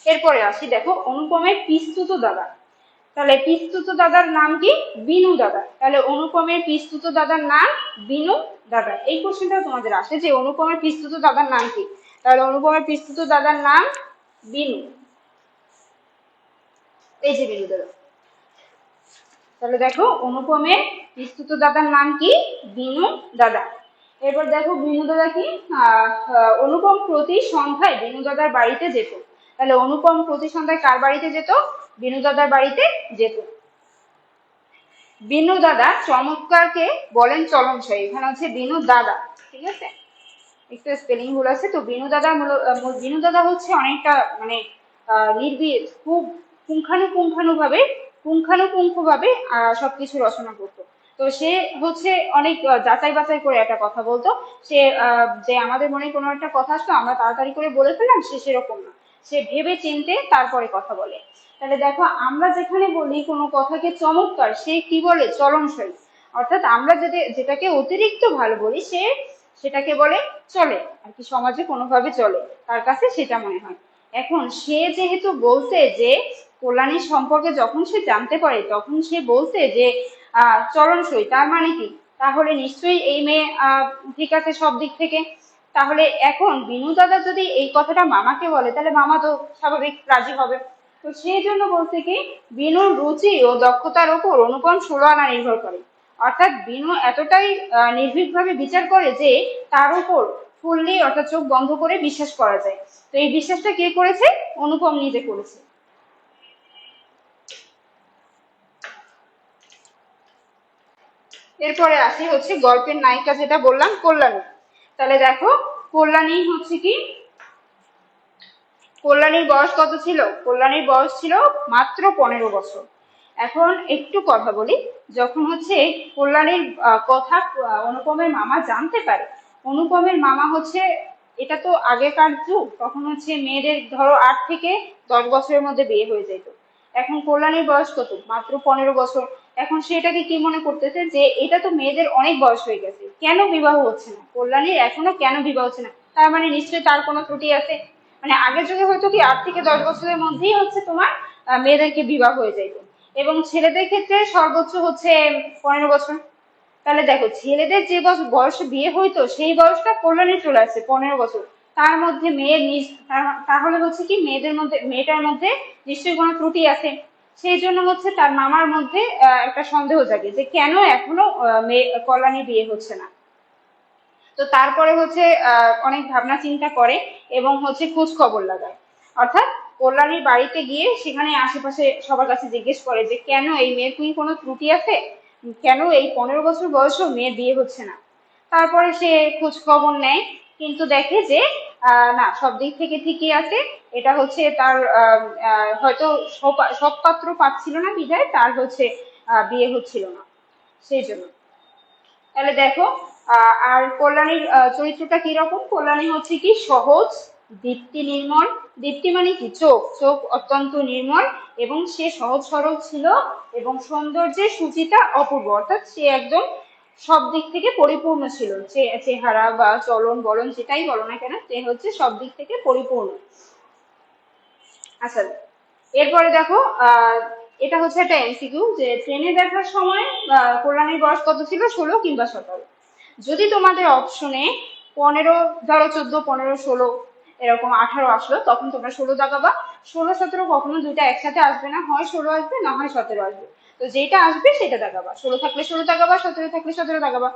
এরপরে আসি, দেখো অনুপমের পিস্তুত দাদা। তাহলে পিস্তুত দাদার নাম কি? বিনু দাদা। তাহলে অনুপমের পিস্তুত দাদার নাম বিনু দাদা। এই কোশ্চেনটা তোমাদের আসে যে অনুপমের পিস্তুত দাদার নাম কি? তাহলে অনুপমের পিস্তুত দাদার নাম বিনু, এই যে বিনু দাদা। তাহলে দেখো, অনুপমের পিস্তুত দাদার নাম কি? বিনু দাদা। এরপর দেখো, বিনু দাদা কি অনুপম প্রতি সন্ধ্যায় বিনু দাদার বাড়িতে যেত। তাহলে অনুপম প্রতি সন্ধ্যায় কার বাড়িতে যেত? বিনু দাদার বাড়িতে যেত। বিনু দাদা চমৎকারকে বলেন চলনসই, এখানে হচ্ছে বিনু দাদা, ঠিক আছে, একটু স্পেলিং ভুল আছে। তো বিনু দাদা হচ্ছে অনেকটা মানে নির্বিড়, খুব পুঙ্খানুপুঙ্খভাবে সবকিছু রচনা করতো। তো সে হচ্ছে অনেক যাচাই বাছাই করে একটা কথা বলতো। সে যে আমাদের মনে কোনো একটা কথা আসতো আমরা তাড়াতাড়ি করে বলে ফেললাম, সে সেরকম না, সে ভেবে চিনতে তারপরে কথা বলে। তাহলে দেখো, আমরা যেখানে বলি কোনো কথাকে চমৎকার, সে কি বলে? চলনসই। অর্থাৎ আমরা যেটাকে অতিরিক্ত ভালো বলি, সেটাকে বলে চলে আর কি, সমাজে কোনোভাবে চলে, তার কাছে সেটা মনে হয়। এখন সে যেহেতু বলছে যে কল্যাণীর সম্পর্কে যখন সে জানতে পারে, তখন সে বলছে যে চলনসই, তার মানে কি? তাহলে নিশ্চয়ই এই মেয়ে ঠিক আছে সব দিক থেকে। তাহলে এখন বিনু দাদা যদি এই কথাটা মামাকে বলে, তাহলে মামা তো স্বাভাবিক রাজি হবে। তো সেই জন্য বলছে কি, বিনুর রুচি ও দক্ষতার উপর অনুপম 16 আনা নির্ভর করে। অর্থাৎ বিনু এতটাই নির্ভীকভাবে বিচার করে যে তার উপর ফুললি, অর্থাৎ চোখ বন্ধ করে বিশ্বাস করা যায়। তো এই বিশ্বাসটা কে করেছে? অনুপম নিজে করেছে। এরপরে আসি হচ্ছে গল্পের নায়িকা, যেটা বললাম কল্যাণী। তাহলে দেখো, কল্যাণী হচ্ছে কি, কল্যাণীর বয়স কত ছিল? কল্যাণীর বয়স ছিল মাত্র 15 বছর। এখন একটু কথা বলি, যখন হচ্ছে কল্যাণীর কথা অনুপমের মামা জানতে পারে, অনুপমের মামা হচ্ছে, এটা তো আগেকার যুগ, তখন হচ্ছে মেয়েদের ধরো 8 থেকে 10 বছরের মধ্যে বিয়ে হয়ে যেত। এখন কল্যাণীর বয়স কত? মাত্র 15 বছর। এখন সেটাকে কি মনে করতেছে যে এটা তো মেয়েদের অনেক বয়স হয়ে গেছে, কেন বিবাহ হচ্ছে না কল্যাণীর, এখনো কেন বিবাহ হচ্ছে না? তার মানে নিশ্চয়ই তার কোনো ত্রুটি আছে। মানে আগের যুগে হয়তো কি 8 থেকে 10 বছরের মধ্যেই হচ্ছে তোমার মেয়েদেরকে বিবাহ হয়ে যাইত। এবং ছেলেদের ক্ষেত্রে সর্বোচ্চ হচ্ছে 15 বছর। তাহলে দেখো ছেলেদের যে বয়সে বিয়ে হইতো সেই বয়সটা কল্যাণী চলে আসছে 15 বছর। তার মধ্যে মেয়ের তাহলে হচ্ছে কি মেয়েটার মধ্যে নিশ্চয়ই কোনো ত্রুটি আছে। সেই জন্য হচ্ছে তার মামার মধ্যে একটা সন্দেহ জাগে যে কেন এখনো মেয়ে কল্যাণী বিয়ে হচ্ছে না। তো তারপরে হচ্ছে অনেক ভাবনা চিন্তা করে এবং হচ্ছে খোঁজ খবর লাগায়, অর্থাৎ কল্যাণীর বাড়িতে গিয়ে সেখানে আশেপাশে সবার কাছে জিজ্ঞেস করে যে কেন এই মেয়ের কি কোনো ত্রুটি আছে, কেন এই 15 বছর বয়সেও মেয়ের বিয়ে হচ্ছে না। তারপরে সে খোঁজ খবর নেয়, কিন্তু দেখে যে না, সব দিক থেকে ঠিকই আছে। এটা হচ্ছে তার হয়তো সব পাত্র পাচ্ছিল না বিধায় তার হচ্ছে বিয়ে হচ্ছিল না, সেই জন্য। তাহলে দেখো আর কল্যাণীর চরিত্রটা কিরকম। কল্যাণী হচ্ছে কি সহজ, দীপ্তি নির্মল। দীপ্তি মানে কি চোখ, চোখ অত্যন্ত নির্মল এবং সে সহজ সরল ছিল এবং সৌন্দর্যে সুচিতা অপূর্ব, অর্থাৎ সে একদম সব দিক থেকে পরিপূর্ণ ছিল। চেহারা বা চলন বলন যেটাই বলো না কেন, সে হচ্ছে সব দিক থেকে পরিপূর্ণ। আচ্ছা, এরপরে দেখো এটা হচ্ছে একটা এমসিকিউ যে ট্রেনে দেখার সময় কল্যাণীর বয়স কত ছিল, 16 কিংবা 17। যদি তোমাদের অপশনে 15, ধরো 14, 15, 16 এরকম 18 আসলো, তখন তোমরা 16 দাগাবা। 16, 17 কখনো দুইটা একসাথে আসবে না, হয় 16 আসবে না হয় 17 আসবে। তো যেটা আসবে সেটা দাগাবা, 16 থাকলে 16 দাগাবা, 17 থাকলে 17 দাগাবা।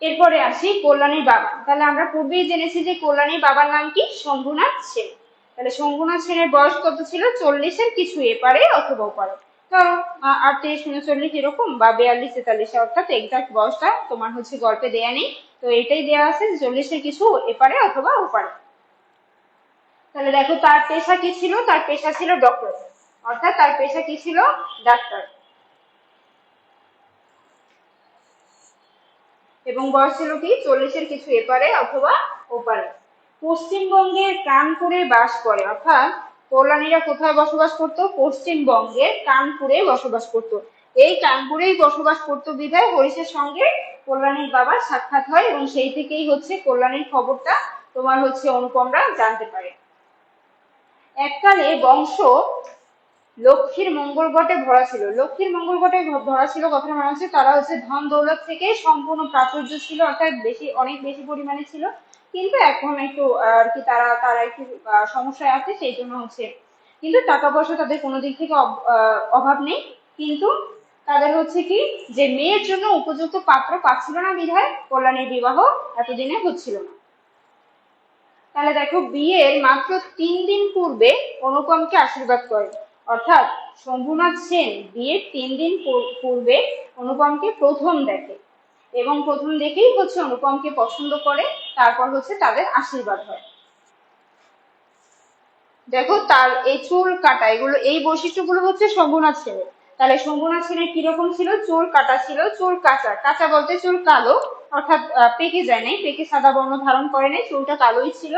এরপরে আসি কল্যাণীর বাবা। তাহলে আমরা পূর্বেই জেনেছি যে কল্যাণীর বাবার নাম কি, শম্ভুনাথ সেন। তাহলে শম্ভুনাথ সেনের বয়স কত ছিল, 40-এর কিছু এপারে অথবা ওপারে। ধরো 38, 39 এরকম, বা 42, 43, অর্থাৎ এক্সাক্ট বয়সটা তোমার হচ্ছে গল্পে দেয়া নেই, তো এটাই দেওয়া আছে 40-এর কিছু এপারে অথবা ওপারে। তাহলে দেখো তার পেশা কি ছিল, তার পেশা ছিল ডক্টর, অর্থাৎ তার পেশা কি ছিল, ডাক্তার। এবং বয়স ছিল কি 40-এর কিছু এপারে অথবা ওপারে। পশ্চিমবঙ্গের কানপুরে বাস করে, অর্থাৎ কল্যাণীরা কোথায় বসবাস করত, পশ্চিমবঙ্গের কানপুরে বসবাস করত। এই কানপুরেই বসবাস করত বিধায় হরিশের সঙ্গে কল্যাণীর বাবার সাক্ষাৎ হয় এবং সেই থেকেই হচ্ছে কল্যাণীর খবরটা তোমার হচ্ছে অনুপমরা জানতে পারে। এককালে বংশ লক্ষ্মীর মঙ্গল ঘটে ভরা ছিল। লক্ষ্মীর মঙ্গল ঘটে ভরা ছিল কথাটা মানে হচ্ছে তারা হচ্ছে ধন দৌলত থেকে সম্পূর্ণ প্রাচুর্য ছিল, অর্থাৎ অনেক বেশি পরিমাণে ছিল। কিন্তু এখন একটু আর কি তারা একটু সমস্যায় আছে, সেই জন্য হচ্ছে, কিন্তু টাকা পয়সা তাদের কোনো দিক থেকে অভাব নেই। কিন্তু তাদের হচ্ছে কি যে মেয়ের জন্য উপযুক্ত পাত্র পাচ্ছিল না বিধায় কল্যাণীর বিবাহ এতদিনে হচ্ছিল না। তাহলে দেখো বিয়ের মাত্র 3 দিন পূর্বে অনুপমকে আশীর্বাদ করেন, অর্থাৎ শম্ভুনাথ সেন বিয়ের 3 দিন পূর্বে অনুপমকে প্রথম দেখে এবং প্রথম দেখেই হচ্ছে অনুপমকে পছন্দ করে, তারপর হচ্ছে তাদের আশীর্বাদ হয়। দেখো তার এই চুল কাটা, এগুলো এই বৈশিষ্ট্যগুলো হচ্ছে শম্ভুনাথ সেনের। তাহলে শম্ভুনাথ সেনের কিরকম ছিল, চুল কাটা ছিল, চুল কাঁচা, কাঁচা বলতে চুল কালো, অর্থাৎ পেকে যায় নাই, পেকে সাদা বর্ণ ধারণ করে নাই, চুলটা কালোই ছিল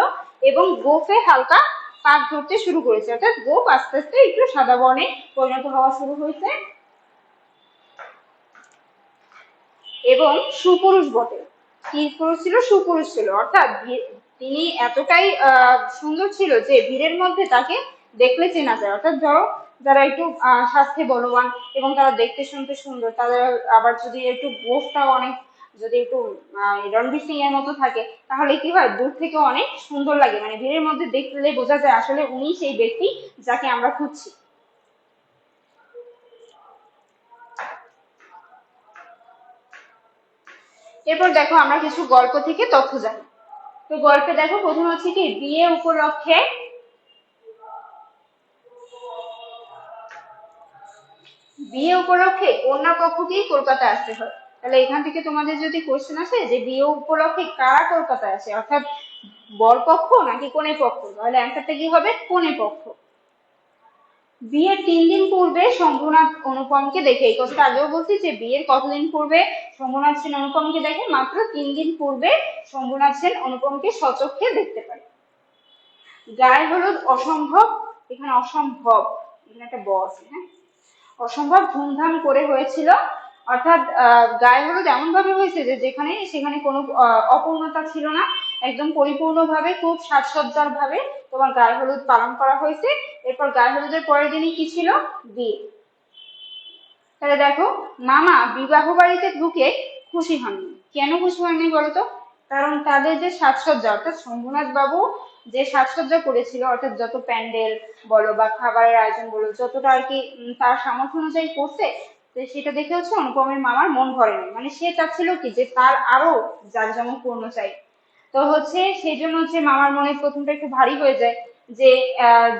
এবং গোফে হালকা পাক ধরতে শুরু করেছে, অর্থাৎ গোপ আস্তে আস্তে একটু সাদা বর্ণে পরিণত হওয়া শুরু হয়েছে। এবং সুপুরুষ বটে। কি পুরুষ ছিল, সুপুরুষ ছিল, অর্থাৎ তিনি এতটাই সুন্দর ছিল যে ভিড়ের মধ্যে তাকে দেখলে চেনা যায়। অর্থাৎ ধরো যারা একটু স্বাস্থ্যে বলবান এবং তারা দেখতে শুনতে সুন্দর, তাদের আবার যদি একটু গোফটাও অনেক, যদি একটু রণবীর সিং এর মতো থাকে, তাহলে কি হয়, দূর থেকে অনেক সুন্দর লাগে, মানে ভিড়ের মধ্যে দেখলে বোঝা যায় আসলে উনি সেই ব্যক্তি যাকে আমরা খুঁজছি। এরপর দেখো আমরা কিছু গল্প থেকে তথ্য জানি। তো গল্পে দেখো প্রথম হচ্ছে কি, বিয়ে উপলক্ষে কন্যা পক্ষকেই কলকাতায় আসতে হয়। তাহলে এখান থেকে তোমাদের যদি কোশ্চেন আসে যে বিয়ে উপলক্ষে কারা কলকাতায় আসে, অর্থাৎ বর পক্ষ নাকি কনে পক্ষ, তাহলে অ্যান্সারটা কি হবে, কনে পক্ষ। বিয়ের 3 দিন পূর্বে শম্ভুনাথ অনুপমকে দেখে, এই কথাটা আগেও বলছি যে বিয়ের কতদিন পূর্বে শম্ভুনাথ সেন অনুপমকে দেখে, মাত্র 3 দিন পূর্বে শম্ভুনাথ সেন অনুপমকে স্বচক্ষে দেখতে পারে। গায়ে হলুদ অসম্ভব, এখানে অসম্ভব, এখানে একটা ব আছে, হ্যাঁ, অসম্ভব ধুমধাম করে হয়েছিল। অর্থাৎ গায়ে হলুদ এমন ভাবে হয়েছে যে যেখানে সেখানে কোনো অপূর্ণতা ছিল না, একদম পরিপূর্ণভাবে খুব সাজসজ্জার ভাবে তোমার গায়ে হলুদ পালন করা হয়েছে। এরপর গায়ে হলুদের পরের দিনই কি ছিল, বিয়ে। তাহলে দেখো, মামা বিবাহ বাড়িতে ঢুকে খুশি হননি। কেন খুশি হননি বলতো? কারণ তাদের যে সাজসজ্জা, অর্থাৎ শম্ভুনাথ বাবু যে সাজসজ্জা করেছিল, অর্থাৎ যত প্যান্ডেল বলো বা খাবারের আয়োজন বলো, যতটা আর কি তার সামর্থ্য অনুযায়ী করছে, তো সেটা দেখে হচ্ছে অনুপমের মামার মন ভরেনি। মানে সে চাচ্ছিল কি যে তার আরো জাঁকজমকপূর্ণ চাই। তো হচ্ছে সেই জন্য হচ্ছে মামার মনে প্রথমটা একটু ভারী হয়ে যায় যে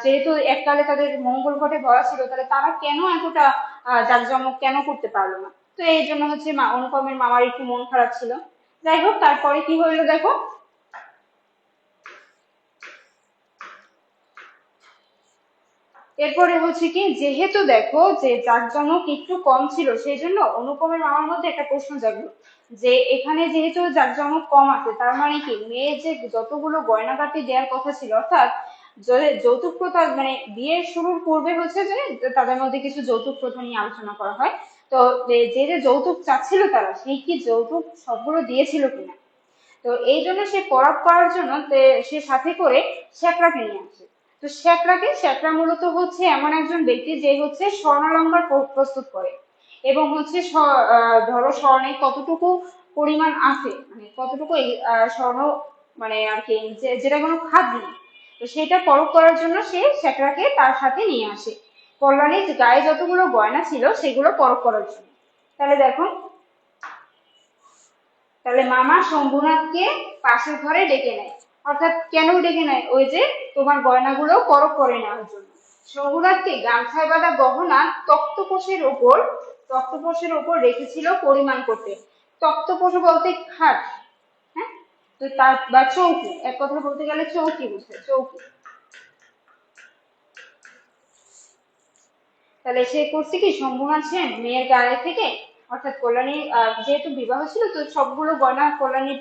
যেহেতু এককালে তাদের মঙ্গল ঘটে ভরা ছিল, তাহলে তারা কেন এতটা জাঁকজমক কেন করতে পারলো না। তো এই জন্য হচ্ছে অনুপমের মামার একটু মন খারাপ ছিল। যাই হোক, তারপরে কি হইলো দেখো, এরপরে হচ্ছে কি, যেহেতু দেখো যে জাঁকজমক একটু কম ছিল, সেই জন্য অনুপমের মামার মধ্যে একটা প্রশ্ন জাগলো যে এখানে যেহেতু জাঁকজমক কম আছে, তার মানে কি মেয়ের যে যতগুলো গয়নাগাটি দেওয়ার কথা ছিল, অর্থাৎ যৌতুক প্রথা, মানে বিয়ের শুরুর পূর্বে হচ্ছে যে তাদের মধ্যে কিছু যৌতুক প্রথা নিয়ে আলোচনা করা হয়। তো যে যে যৌতুক চাচ্ছিল তারা, সেই কি যৌতুক সবগুলো দিয়েছিল কিনা। তো এই জন্য সে পরাগ করার জন্য সে সাথে করে শ্যাকরাকে নিয়ে আসে। তো শ্যাকরা মূলত হচ্ছে এমন একজন ব্যক্তি যে হচ্ছে স্বর্ণালঙ্কার প্রস্তুত করে, এবং হচ্ছে ধরো স্বর্ণে কতটুকু পরিমাণ আছে, মানে কতটুকু স্বর্ণ, মানে আর কি যেটা কোনো খাদ নেই, তো সেটা পরখ করার জন্য সে শ্যাকরাকে তার সাথে নিয়ে আসে কল্যাণীর গায়ে যতগুলো গয়না ছিল সেগুলো পরখ করার জন্য। তাহলে দেখো, তাহলে মামা শম্ভুনাথকে পাশের ঘরে ডেকে নেয়। অর্থাৎ কেন ডেকে নেয়? ওই যে তোমার গয়নাগুলো পরখ করে নেওয়ার জন্য। শম্ভুনাথকে গামছায় বাঁধা গহনা তক্তপোষের ওপর রেখেছিল পরিমাণ করতে। তক্তপোষ বলতে খাট, হ্যাঁ, তো তার বা চৌকি, এক কথা বলতে গেলে চৌকি বুঝে, চৌকি। তাহলে সে করছে কি, শম্ভুনাথ সেন মেয়ের গায়ে থেকে, অর্থাৎ কল্যাণী যেহেতু বিবাহ ছিল, তো সবগুলো গয়না কল্যাণীর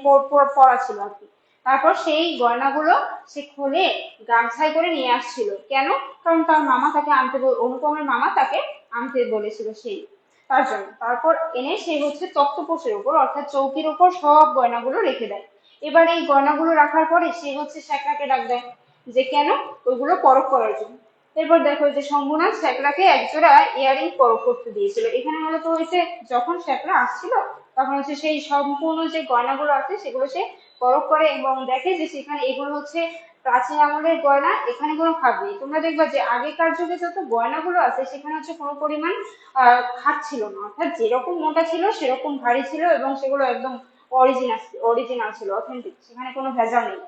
পরা ছিল আর কি। তারপর সেই গয়নাগুলো সে খুলে গামছায় করে নিয়ে আসছিল। কেন? কারণ তার মামা তাকে আনতে, অনুপমের মামা তাকে আনতে বলেছিল সেই, তার জন্য। তারপর এনে সে হচ্ছে তক্তপোষের উপর, অর্থাৎ চৌকির উপর সব গয়নাগুলো রেখে দেয়। এবার এই গয়নাগুলো রাখার পরে সে হচ্ছে শ্যাকরাকে ডাক দেয় যে কেন, ওইগুলো পরখ করার জন্য। এরপর দেখো যে শম্ভুনাথ শ্যাকরাকে একজোড়া ইয়ারিং পরখ করতে দিয়েছিল। এখানে মূলত হয়েছে, যখন শ্যাকরা আসছিল তখন হচ্ছে সেই সম্পূর্ণ যে গয়নাগুলো আছে সেগুলো সে পরখ করে এবং দেখে যে সেখানে এগুলো হচ্ছে প্রাচীন আমলের গয়না, এখানে কোনো খাদ নেই। তোমরা দেখবা যে আগেকার যুগে যত গয়নাগুলো আছে সেখানে হচ্ছে কোনো পরিমাণ খাদ ছিল না, অর্থাৎ যেরকম মোটা ছিল সেরকম ভারী ছিল, এবং সেগুলো একদম অরিজিনাল অরিজিনাল ছিল, অথেন্টিক, সেখানে কোনো ভেজাল নেই।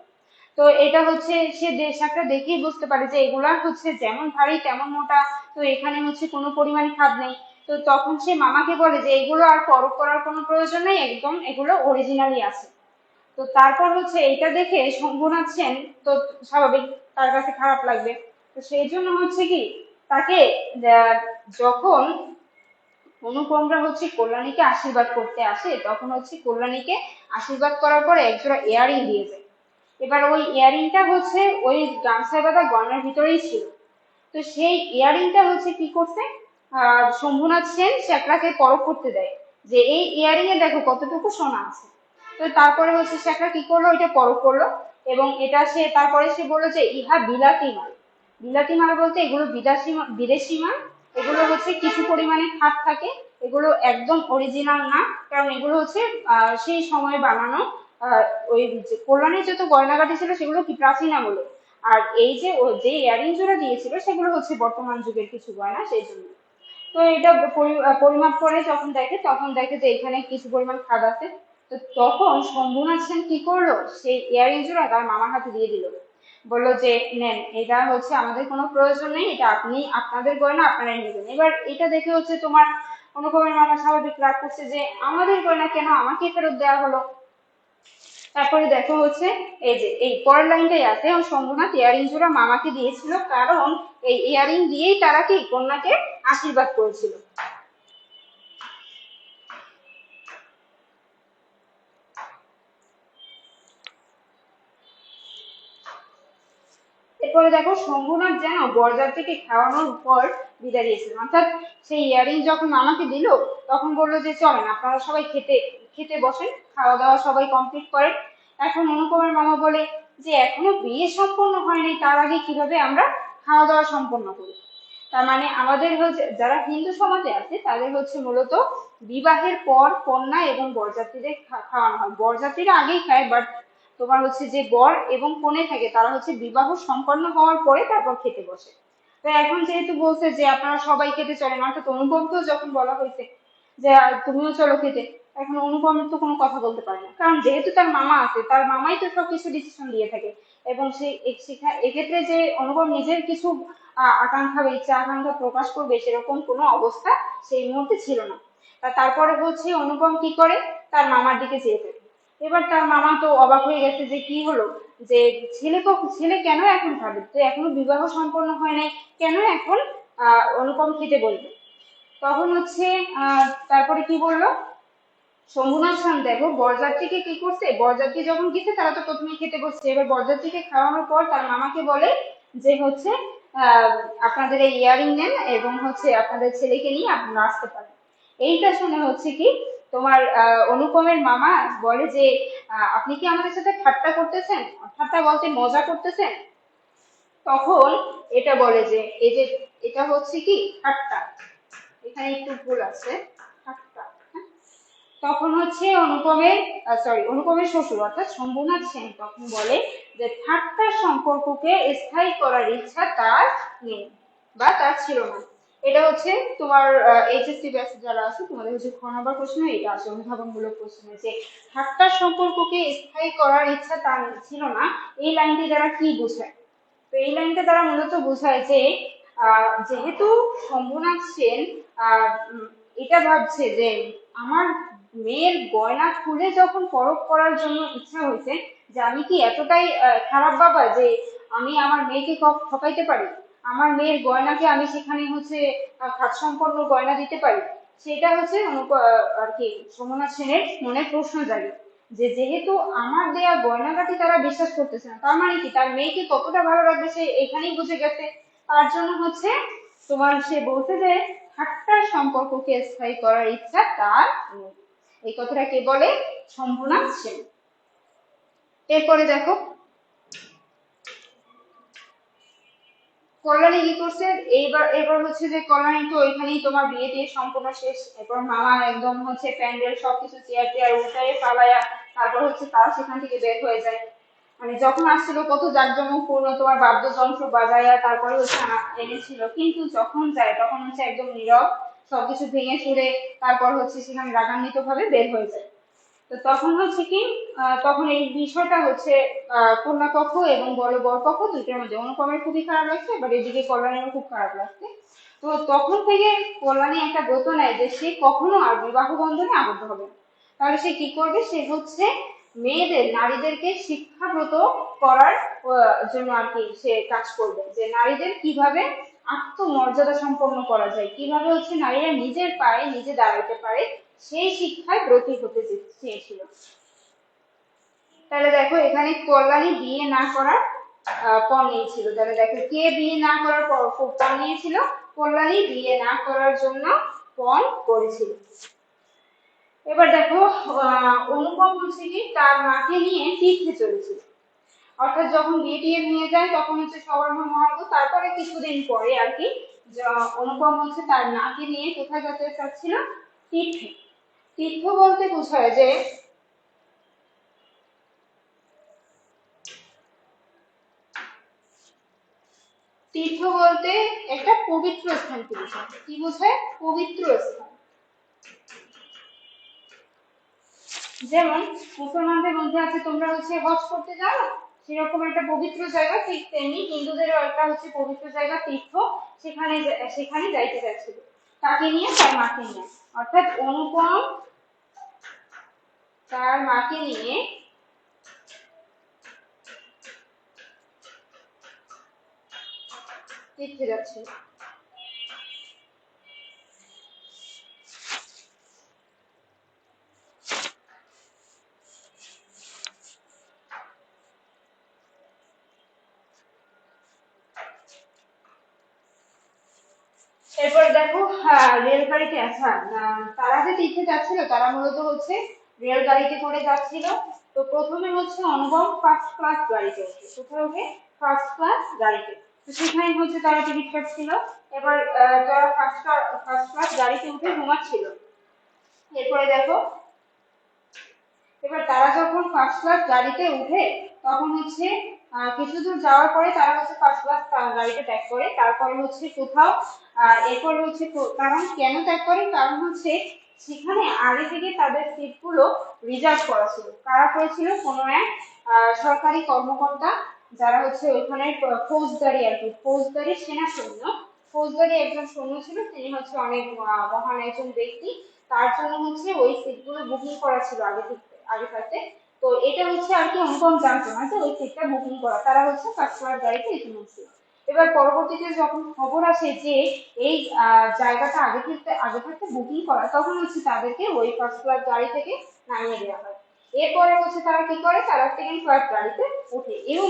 তো এটা হচ্ছে সে একটা দেখেই বুঝতে পারে যে এগুলা হচ্ছে যেমন ভারী তেমন মোটা, তো এখানে হচ্ছে কোনো পরিমাণ খাদ নেই। তো তখন সে মামাকে বলে যে এগুলো আর পরখ করার কোনো প্রয়োজন নেই, একদম এগুলো অরিজিনালি আছে। তো তারপর হচ্ছে এইটা দেখে শম্ভুনাথ সেন তো স্বাভাবিক, তার কাছে খারাপ লাগবে। তো সেই জন্য হচ্ছে কি, তাকে আহ, যখন অনুপমরা হচ্ছে কল্যাণীকে আশীর্বাদ করতে আসে, তখন হচ্ছে কল্যাণীকে আশীর্বাদ করার পরে একজোড়া ইয়ারিং দিয়ে যায়। এবার ওই ইয়ারিংটা হচ্ছে ওই গামছায় বাঁধা গয়নার ভিতরেই ছিল। তো সেই ইয়ারিংটা হচ্ছে কি করছে, শম্ভুনাথ সেন শ্যাকরাকে পরখ করতে দেয় যে এই ইয়ারিং এ দেখো কতটুকু সোনা আছে। তো তারপরে হচ্ছে শ্যাকরা কি করলো, এটা পরখ করলো, এবং এটা সে তারপরে সে বললো যে ইহা বিলাতি মাল। বিলাতি মাল বলতে এগুলো বিদেশি মাল। এগুলো হচ্ছে কিছু পরিমাণে খাদ থাকে, এগুলো একদম অরিজিনাল না, কারণ এগুলো হচ্ছে সেই সময় বানানো। ওই যে কল্যাণীর যত গয়নাগাটি ছিল সেগুলো কি প্রাচীন আমলে, আর এই যে ও যে ইয়ারিং জোড়া দিয়েছিল সেগুলো হচ্ছে বর্তমান যুগের কিছু গয়না, সেই জন্য। তো এটা পরিমাপ করে যখন দেখে, তখন দেখে যে এখানে কিছু পরিমাণ খাদ আছে। তো তখন শম্ভুনাথ সেন কি করলো, সেই ইয়ারিং জোড়া তার মামার হাতে দিয়ে দিল। বললো যে নেন, এটা হচ্ছে আমাদের কোনো প্রয়োজন নেই, এটা আপনি আপনাদের গয়না আপনারাই নেবেন। এবার এটা দেখে হচ্ছে তোমার অনুপমের মামা স্বাভাবিক রাগ করছে যে আমাদের গয়না কেন আমাকে ফেরত দেওয়া হলো। তারপরে দেখো হচ্ছে এই যে এই পরের লাইনটাই আছে, শম্ভুনাথ ইয়ারিং জোড়া মামাকে দিয়েছিল কারণ এই ইয়ারিং দিয়েই তারা কি কন্যাকে আশীর্বাদ করেছিল। এরপরে দেখো শম্ভুনাথ যেন বরযাত্রীকে খাওয়ানোর পর বিদায় দিয়েছিলেন, অর্থাৎ সেই ইয়ারিং যখন মামাকে দিল তখন বললো যে চলেন আপনারা সবাই খেতে খেতে বসেন, খাওয়া দাওয়া সবাই কমপ্লিট করেন। এখন অনুপমের মামা বলে যে এখনো বিয়ে সম্পন্ন হয়নি, তার আগে কিভাবে আমরা খাওয়া দাওয়া সম্পন্ন করি। তার মানে আমাদের হচ্ছে যারা হিন্দু সমাজে আছে তাদের হচ্ছে মূলত বিবাহের পর কন্যা এবং বরযাত্রীদের খাওয়ানো হয়, বরযাত্রীরা আগেই খায়, বাট তোমার হচ্ছে যে বর এবং কনে থাকে তারা হচ্ছে বিবাহ সম্পন্ন হওয়ার পরে তারপর খেতে বসে। তো এখন যেহেতু বলছে যে আপনারা সবাই খেতে চলেন, অর্থাৎ অনুপমকেও যখন বলা হয়েছে যে তুমিও চলো খেতে, এখন অনুপমের তো কোনো কথা বলতে পারে না, কারণ যেহেতু তার মামা আছে, তার মামাই তো সবকিছু ডিসিশন দিয়ে থাকে। এবং সে এক্ষেত্রে যে অনুপম নিজের কিছু আকাঙ্ক্ষা বা ইচ্ছা আকাঙ্ক্ষা প্রকাশ করবে সেরকম কোনো অবস্থা সেই মুহূর্তে ছিল না। তারপরে হচ্ছে অনুপম কি করে, তার মামার দিকে চেয়ে থাকে। এবার তার মামা তো অবাক হয়ে গেছে যে কি হলো, যে ছেলে কেন এখন খাবে, তো এখনো বিবাহ সম্পন্ন হয় নাই, কেন এখন অনুপম খেতে বলবে। তখন হচ্ছে তারপরে কি বললো শম্ভুনাথ খান, দেখো বরযাত্রীকে কি করছে, বরযাত্রী যখন গেছে তারা তো প্রথমে খেতে বসছে, এবার বরযাত্রীকে খাওয়ানোর পর তার মামাকে বলে যে হচ্ছে আহ আপনাদের এই ইয়ারিং নেন এবং হচ্ছে আপনাদের ছেলেকে নিয়ে আপনারা আসতে পারেন। এইটা শুনে হচ্ছে কি তোমার অনুপমের মামা বলে যে আপনি কি আমাদের সাথে ঠাট্টা করতেছেন, ঠাট্টা বলতে মজা করতেছেন। তখন এটা বলে যে এই যে এটা হচ্ছে কি ঠাট্টা, এখানে একটু ভুল আছে, ঠাট্টা। তখন হচ্ছে অনুপমের শ্বশুর অর্থাৎ শম্ভুনাথ সেন তখন বলে যে ঠাট্টার সম্পর্ককে স্থায়ী করার ইচ্ছা তার নেই বা তার ছিল না। এটা হচ্ছে তোমার এইচএসসি ব্যাচ যারা আছে তোমাদের হচ্ছে খ নম্বর প্রশ্ন এটা আছে অনুধাবনমূলক প্রশ্ন, যে ঠাট্টার সম্পর্ককে স্থায়ী করার ইচ্ছা তার ছিল না, এই লাইনটি দ্বারা কি বোঝায়। তো এই লাইনটা দ্বারা মূলত বোঝায় যে যেহেতু শম্ভুনাথ সেন এটা ভাবছে যে আমার মেয়ের গয়না খুলে যখন পরখ করার জন্য ইচ্ছা হয়েছে, যে আমি কি এতটাই খারাপ বাবা যে আমি আমার মেয়েকে ঠকাইতে পারি, আমার মেয়ের গয়নাকে আমি সেখানে হচ্ছে খাত সম্পন্ন গয়না দিতে পারি, সেটা হচ্ছে আর কি সোমনাথ সেনের মনে প্রশ্ন জাগে, যে যেহেতু আমার দেয়া গয়নাগাটি তারা বিশ্বাস করতেছে না, তার মানে কি তার মেয়েকে কতটা ভালো লাগবে সে এখানেই বুঝে গেছে। তার জন্য হচ্ছে তোমার সে বলতে যে ঠাট্টার সম্পর্ককে স্থায়ী করার ইচ্ছা তার নেই। এই কথাটা কে বলে, শম্ভুনাথ সেন। এরপরে দেখো কল্যাণী কি করছে, এবার হচ্ছে যে কল্যাণী তো ওইখানেই তোমার বিয়ে দিয়ে সম্পূর্ণ শেষ, এরপর মামা একদম হচ্ছে প্যান্ডেল সবকিছু চেয়ার টেয়ার উল্টায় পালায়া তারপর হচ্ছে তারা সেখান থেকে বের হয়ে যায়। মানে যখন আসছিল কত জাঁকজমকপূর্ণ তোমার বাদ্যযন্ত্র বাজায়া তারপরে হচ্ছে এনেছিল, কিন্তু যখন যায় তখন হচ্ছে একদম নীরব, সবকিছু ভেঙে চুরে তারপর হচ্ছে সেখানে রাগান্বিত ভাবে বের হয়ে যায়। তো তখন হচ্ছে কি তখন এই বিষয়টা হচ্ছে কন্যাপক্ষ এবং বরপক্ষ দুইটার মধ্যে অনুপমের খুবই খারাপ লাগছে, এবার এদিকে কল্যাণীরও খুব খারাপ লাগছে। তো তখন থেকে কল্যাণী একটা ব্রত নেয় যে সে কখনো আর বিবাহ বন্ধনে আবদ্ধ হবে না। তাহলে সে কি করবে, সে হচ্ছে নারীদেরকে শিক্ষাব্রত করার জন্য আর কি সে কাজ করবে, যে নারীদের কিভাবে আত্মমর্যাদা সম্পন্ন করা যায়, কিভাবে হচ্ছে নারীরা নিজের পায়ে নিজে দাঁড়াতে পারে, সেই শিক্ষায় ব্রতী হতে চেয়েছিল। তাহলে দেখো এখানে কল্যাণী বিয়ে না করার পণ নিয়েছিল, তাহলে দেখো কে বিয়ে না করার পণ নিয়েছিল, কল্যাণী বিয়ে না করার জন্য পণ করেছিল। এবার দেখো অনুপম হচ্ছে কি তার মাকে নিয়ে তীর্থে চলেছিল, অর্থাৎ যখন বিয়ে টিয়ে নিয়ে যায় তখন হচ্ছে সবরমা মহার্ঘ, তারপরে কিছুদিন পরে আর কি অনুপম হচ্ছে তার মাকে নিয়ে কোথায় যেতে চাচ্ছিল, তীর্থে। তীর্থ বলতে বোঝায় যে তীর্থ বলতে একটা পবিত্র স্থানকে বোঝায়, কি বোঝায়, পবিত্র স্থান। যেমন মুসলমানদের মধ্যে আছে তোমরা হচ্ছে হজ করতে যাও, সেরকম একটা পবিত্র জায়গা, ঠিক তেমনি হিন্দুদেরও একটা হচ্ছে পবিত্র জায়গা তীর্থ, সেখানে সেখানে যাইতে যাচ্ছিল, তাকে নিয়ে তার মাকে নিয়ে, অর্থাৎ অনুপম তার মাকে নিয়ে তীর্থে যাচ্ছিল। এরপর দেখো রেলগাড়িতে আসা তারা যে তীর্থে যাচ্ছিল তারা মূলত হচ্ছে রেলগাড়িতে করে যাচ্ছিল। তো প্রথমে হচ্ছে অনুপম ফার্স্ট ক্লাস গাড়িতে ওঠে। কোথায় ওঠে? ফার্স্ট ক্লাস গাড়িতে। তো সেখানে হচ্ছে তারা টিকিট কাটছিল। এবার তারা ফার্স্ট ক্লাস গাড়িতে উঠে ঘুমাচ্ছিল। এরপরে দেখো, এবার তারা যখন ফার্স্ট ক্লাস গাড়িতে উঠে তখন হচ্ছে কিছু দূর যাওয়ার পরে তারা হচ্ছে ফার্স্ট ক্লাস গাড়িটা ত্যাগ করে। তারপরে হচ্ছে কোথাও এরপরে হচ্ছে কারণ কেন ত্যাগ করে, কারণ হচ্ছে সেখানে আগে থেকে তাদের সিটগুলো রিজার্ভ করা ছিল। কারা করেছিল? কোনো এক সরকারি কর্মকর্তা, যারা হচ্ছে ওইখানে ফৌজদারি আর কি, ফৌজদারি সেনা সৈন্য, ফৌজদারি একজন সৈন্য ছিল। তিনি হচ্ছে অনেক মহান একজন ব্যক্তি। তার জন্য হচ্ছে ওই সিটগুলো বুকিং করা ছিল আগে থাকতে। তো এটা হচ্ছে আর কি অনুপম জানতো না যে ওই সিটটা বুকিং করা। তারা হচ্ছে ফার্স্ট ক্লাস গাড়িতে এসে উঠছিল। এবার পরবর্তীতে যখন খবর আসে যে এই জায়গাটা আগে থাকতে বুকিং করা, তখন হচ্ছে তাদেরকে ওই ফার্স্ট ক্লাস গাড়ি থেকে নামিয়ে দেওয়া হয়। এরপরে হচ্ছে তারা কি করে? তারা সেকেন্ড ক্লাস গাড়িতে ওঠে। এবং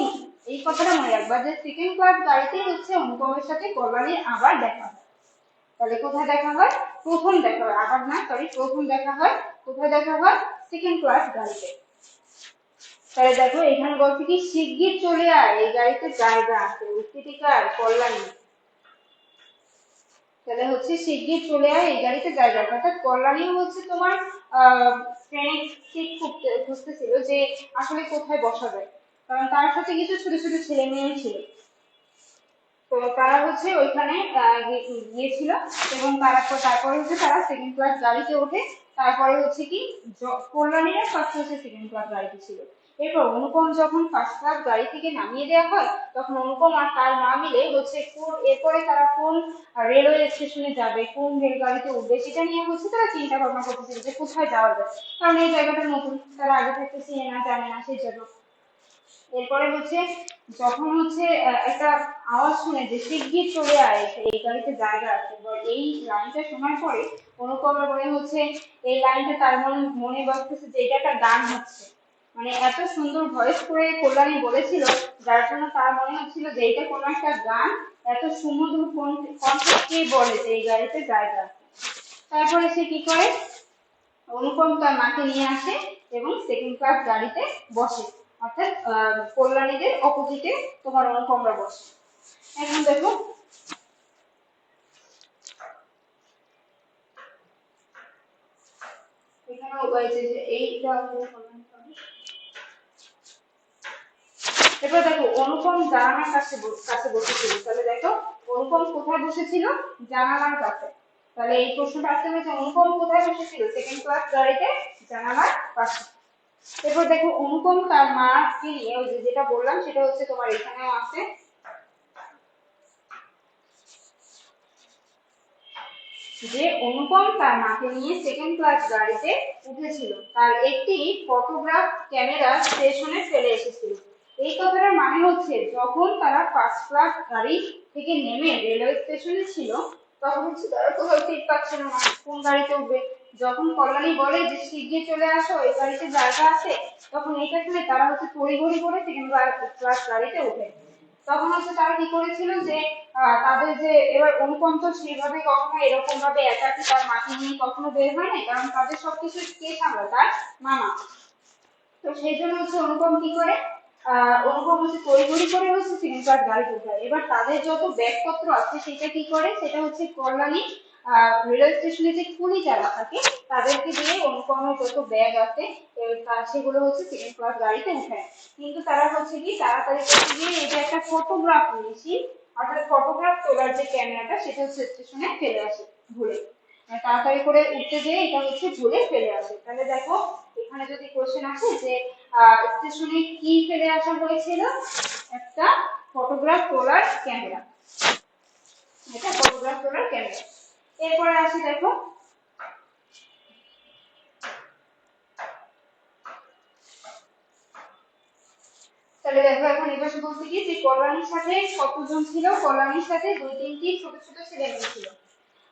এই কথাটা মনে রাখবা যে সেকেন্ড ক্লাস গাড়িতেই হচ্ছে অনুপমের সাথে কল্যাণীর আবার দেখা হয়। তাহলে কোথায় দেখা হয়? প্রথম দেখা হয়, আবার না, সরি, প্রথম দেখা হয় কোথায়? দেখা হয় সেকেন্ড ক্লাস গাড়িতে। তাহলে দেখো এখানে বলছে কি, শিগগির চলে আয়, এই গাড়িতে জায়গা আছে, উত্তেজিকার কল্যাণী। তাহলে হচ্ছে শিগগির চলে আয়, এই গাড়িতে জায়গা আছে। অর্থাৎ কল্যাণী হচ্ছে তোমার ট্রেনে সিট খুঁজতেছিল যে আসলে কোথায় বসা যায়, কারণ তার সাথে কিছু ছোট ছোট ছেলে মেয়ে ছিল। তো তারা হচ্ছে ওইখানে গিয়েছিল এবং তারপরে হচ্ছে তারা সেকেন্ড ক্লাস গাড়িতে ওঠে। তারপরে হচ্ছে কি, কল্যাণীরা ফার্স্ট হচ্ছে সেকেন্ড ক্লাস গাড়িতে ছিল। এরপর অনুপম যখন ফার্স্ট ক্লাস গাড়ি থেকে নামিয়ে দেওয়া হয়, তখন অনুপম আর তার মা মিলে হচ্ছে এরপরে তারা কোন রেলওয়ে স্টেশনে যাবে, কোন রেলগাড়িতে উঠবে, সেটা নিয়ে হচ্ছে তারা চিন্তা ভাবনা করতেছিল যে কোথায় যাওয়া যায়। কারণ এই জায়গাটা নতুন, তারা আগে থাকতে চিনে না, জানে না, সেই জন্য। এরপরে হচ্ছে যখন হচ্ছে একটা আওয়াজ শুনে যে শিগগির চলে আয়, এই গাড়িতে জায়গা আছে, এবার এই লাইনটা শোনার পরে অনুপমের মনে হচ্ছে, এই লাইনটা তার মনে বাজতেছে যে এটা একটা গান হচ্ছে। মানে এত সুন্দর ভয়েস করে কল্যাণী বলেছিল, যার জন্য তার মনে হচ্ছিল যে এটা কোনো একটা গান। এত সুমধুর কণ্ঠে কে বলে যে এই গাড়িতে জায়গা আছে। তারপরে সে কি করে? অনুপম তার মাকে নিয়ে আসে এবং সেকেন্ড ক্লাস গাড়িতে বসে। অর্থাৎ কল্যাণীদের অপোজিটে তোমার অনুপমরা বসে। এখন দেখো এখানে এইটা, এবার দেখো অনুপম জানালার কাছে বসেছিল। তাহলে দেখো অনুপম কোথায় বসেছিল? জানালার কাছে। তাহলে এই প্রশ্নটা আসতে হবে যে অনুপম কোথায় বসেছিল? সেকেন্ড ক্লাস গাড়িতে জানালার পাশে। এরপর দেখো অনুপম তার মাকে নিয়ে, ওই যেটা বললাম সেটা হচ্ছে তোমার এখানেও আছে, যে অনুপম তার মাকে নিয়ে সেকেন্ড ক্লাস গাড়িতে উঠেছিল, তার একটি ফটোগ্রাফ ক্যামেরা স্টেশনে ফেলে এসেছিল। এই কথাটার মানে হচ্ছে যখন তারা ফার্স্ট ক্লাস গাড়ি থেকে নেমে রেলওয়ে স্টেশনে ছিল, তখন হচ্ছে তারা কোথাও সিট পাচ্ছিল না, কোন গাড়িতে উঠবে। যখন কল্যাণী বলে যে শিগগির চলে আসো, এই গাড়িতে জায়গা আছে, তখন এইটা শুনে তারা হচ্ছে তড়িঘড়ি করে সেকেন্ড ক্লাস গাড়িতে ওঠে। তখন হচ্ছে তারা কি করেছিল যে তাদের যে, এবার অনুপম তো সেইভাবে কখনো এরকম ভাবে একাকি তার মাকে নিয়ে কখনো বের হয় না, কারণ তাদের সবকিছু কে সামলায়? তার মামা। তো সেই জন্য হচ্ছে অনুপম কি করে, অনুপম হচ্ছে তড়িঘড়ি করে হচ্ছে সেকেন্ড ক্লাস গাড়িতে উঠায়। এবার তাদের যত ব্যাগপত্র আছে সেটা কি করে, সেটা হচ্ছে কল্যাণী রেলওয়ে স্টেশনে যে কুলি যারা থাকে তাদেরকে দিয়ে অনুপমের যত ব্যাগ আছে সেগুলো হচ্ছে সেকেন্ড ক্লাস গাড়িতে উঠায়। কিন্তু তারা হচ্ছে কি তাড়াতাড়ি করতে গিয়ে এই যে একটা ফটোগ্রাফ মেশিন, অর্থাৎ ফটোগ্রাফ তোলার যে ক্যামেরাটা, সেটা হচ্ছে স্টেশনে ফেলে আসে ভুলে। তাড়াতাড়ি করে উঠতে যেয়ে এটা হচ্ছে ভুলে ফেলে আসে। তাহলে দেখো এখানে যদি কোশ্চেন আসে যে স্টেশনে কি ফেলে আসা হয়েছিল, একটা ফটোগ্রাফ তোলার ক্যামেরা, এটা ফটোগ্রাফ তোলার ক্যামেরা। এরপরে আসি দেখো, তাহলে দেখো এখন এবার বলতে কি যে কল্যাণীর সাথে কতজন ছিল? কল্যাণীর সাথে 2-3টি ছোট ছোট ছেলে মেয়ে ছিল।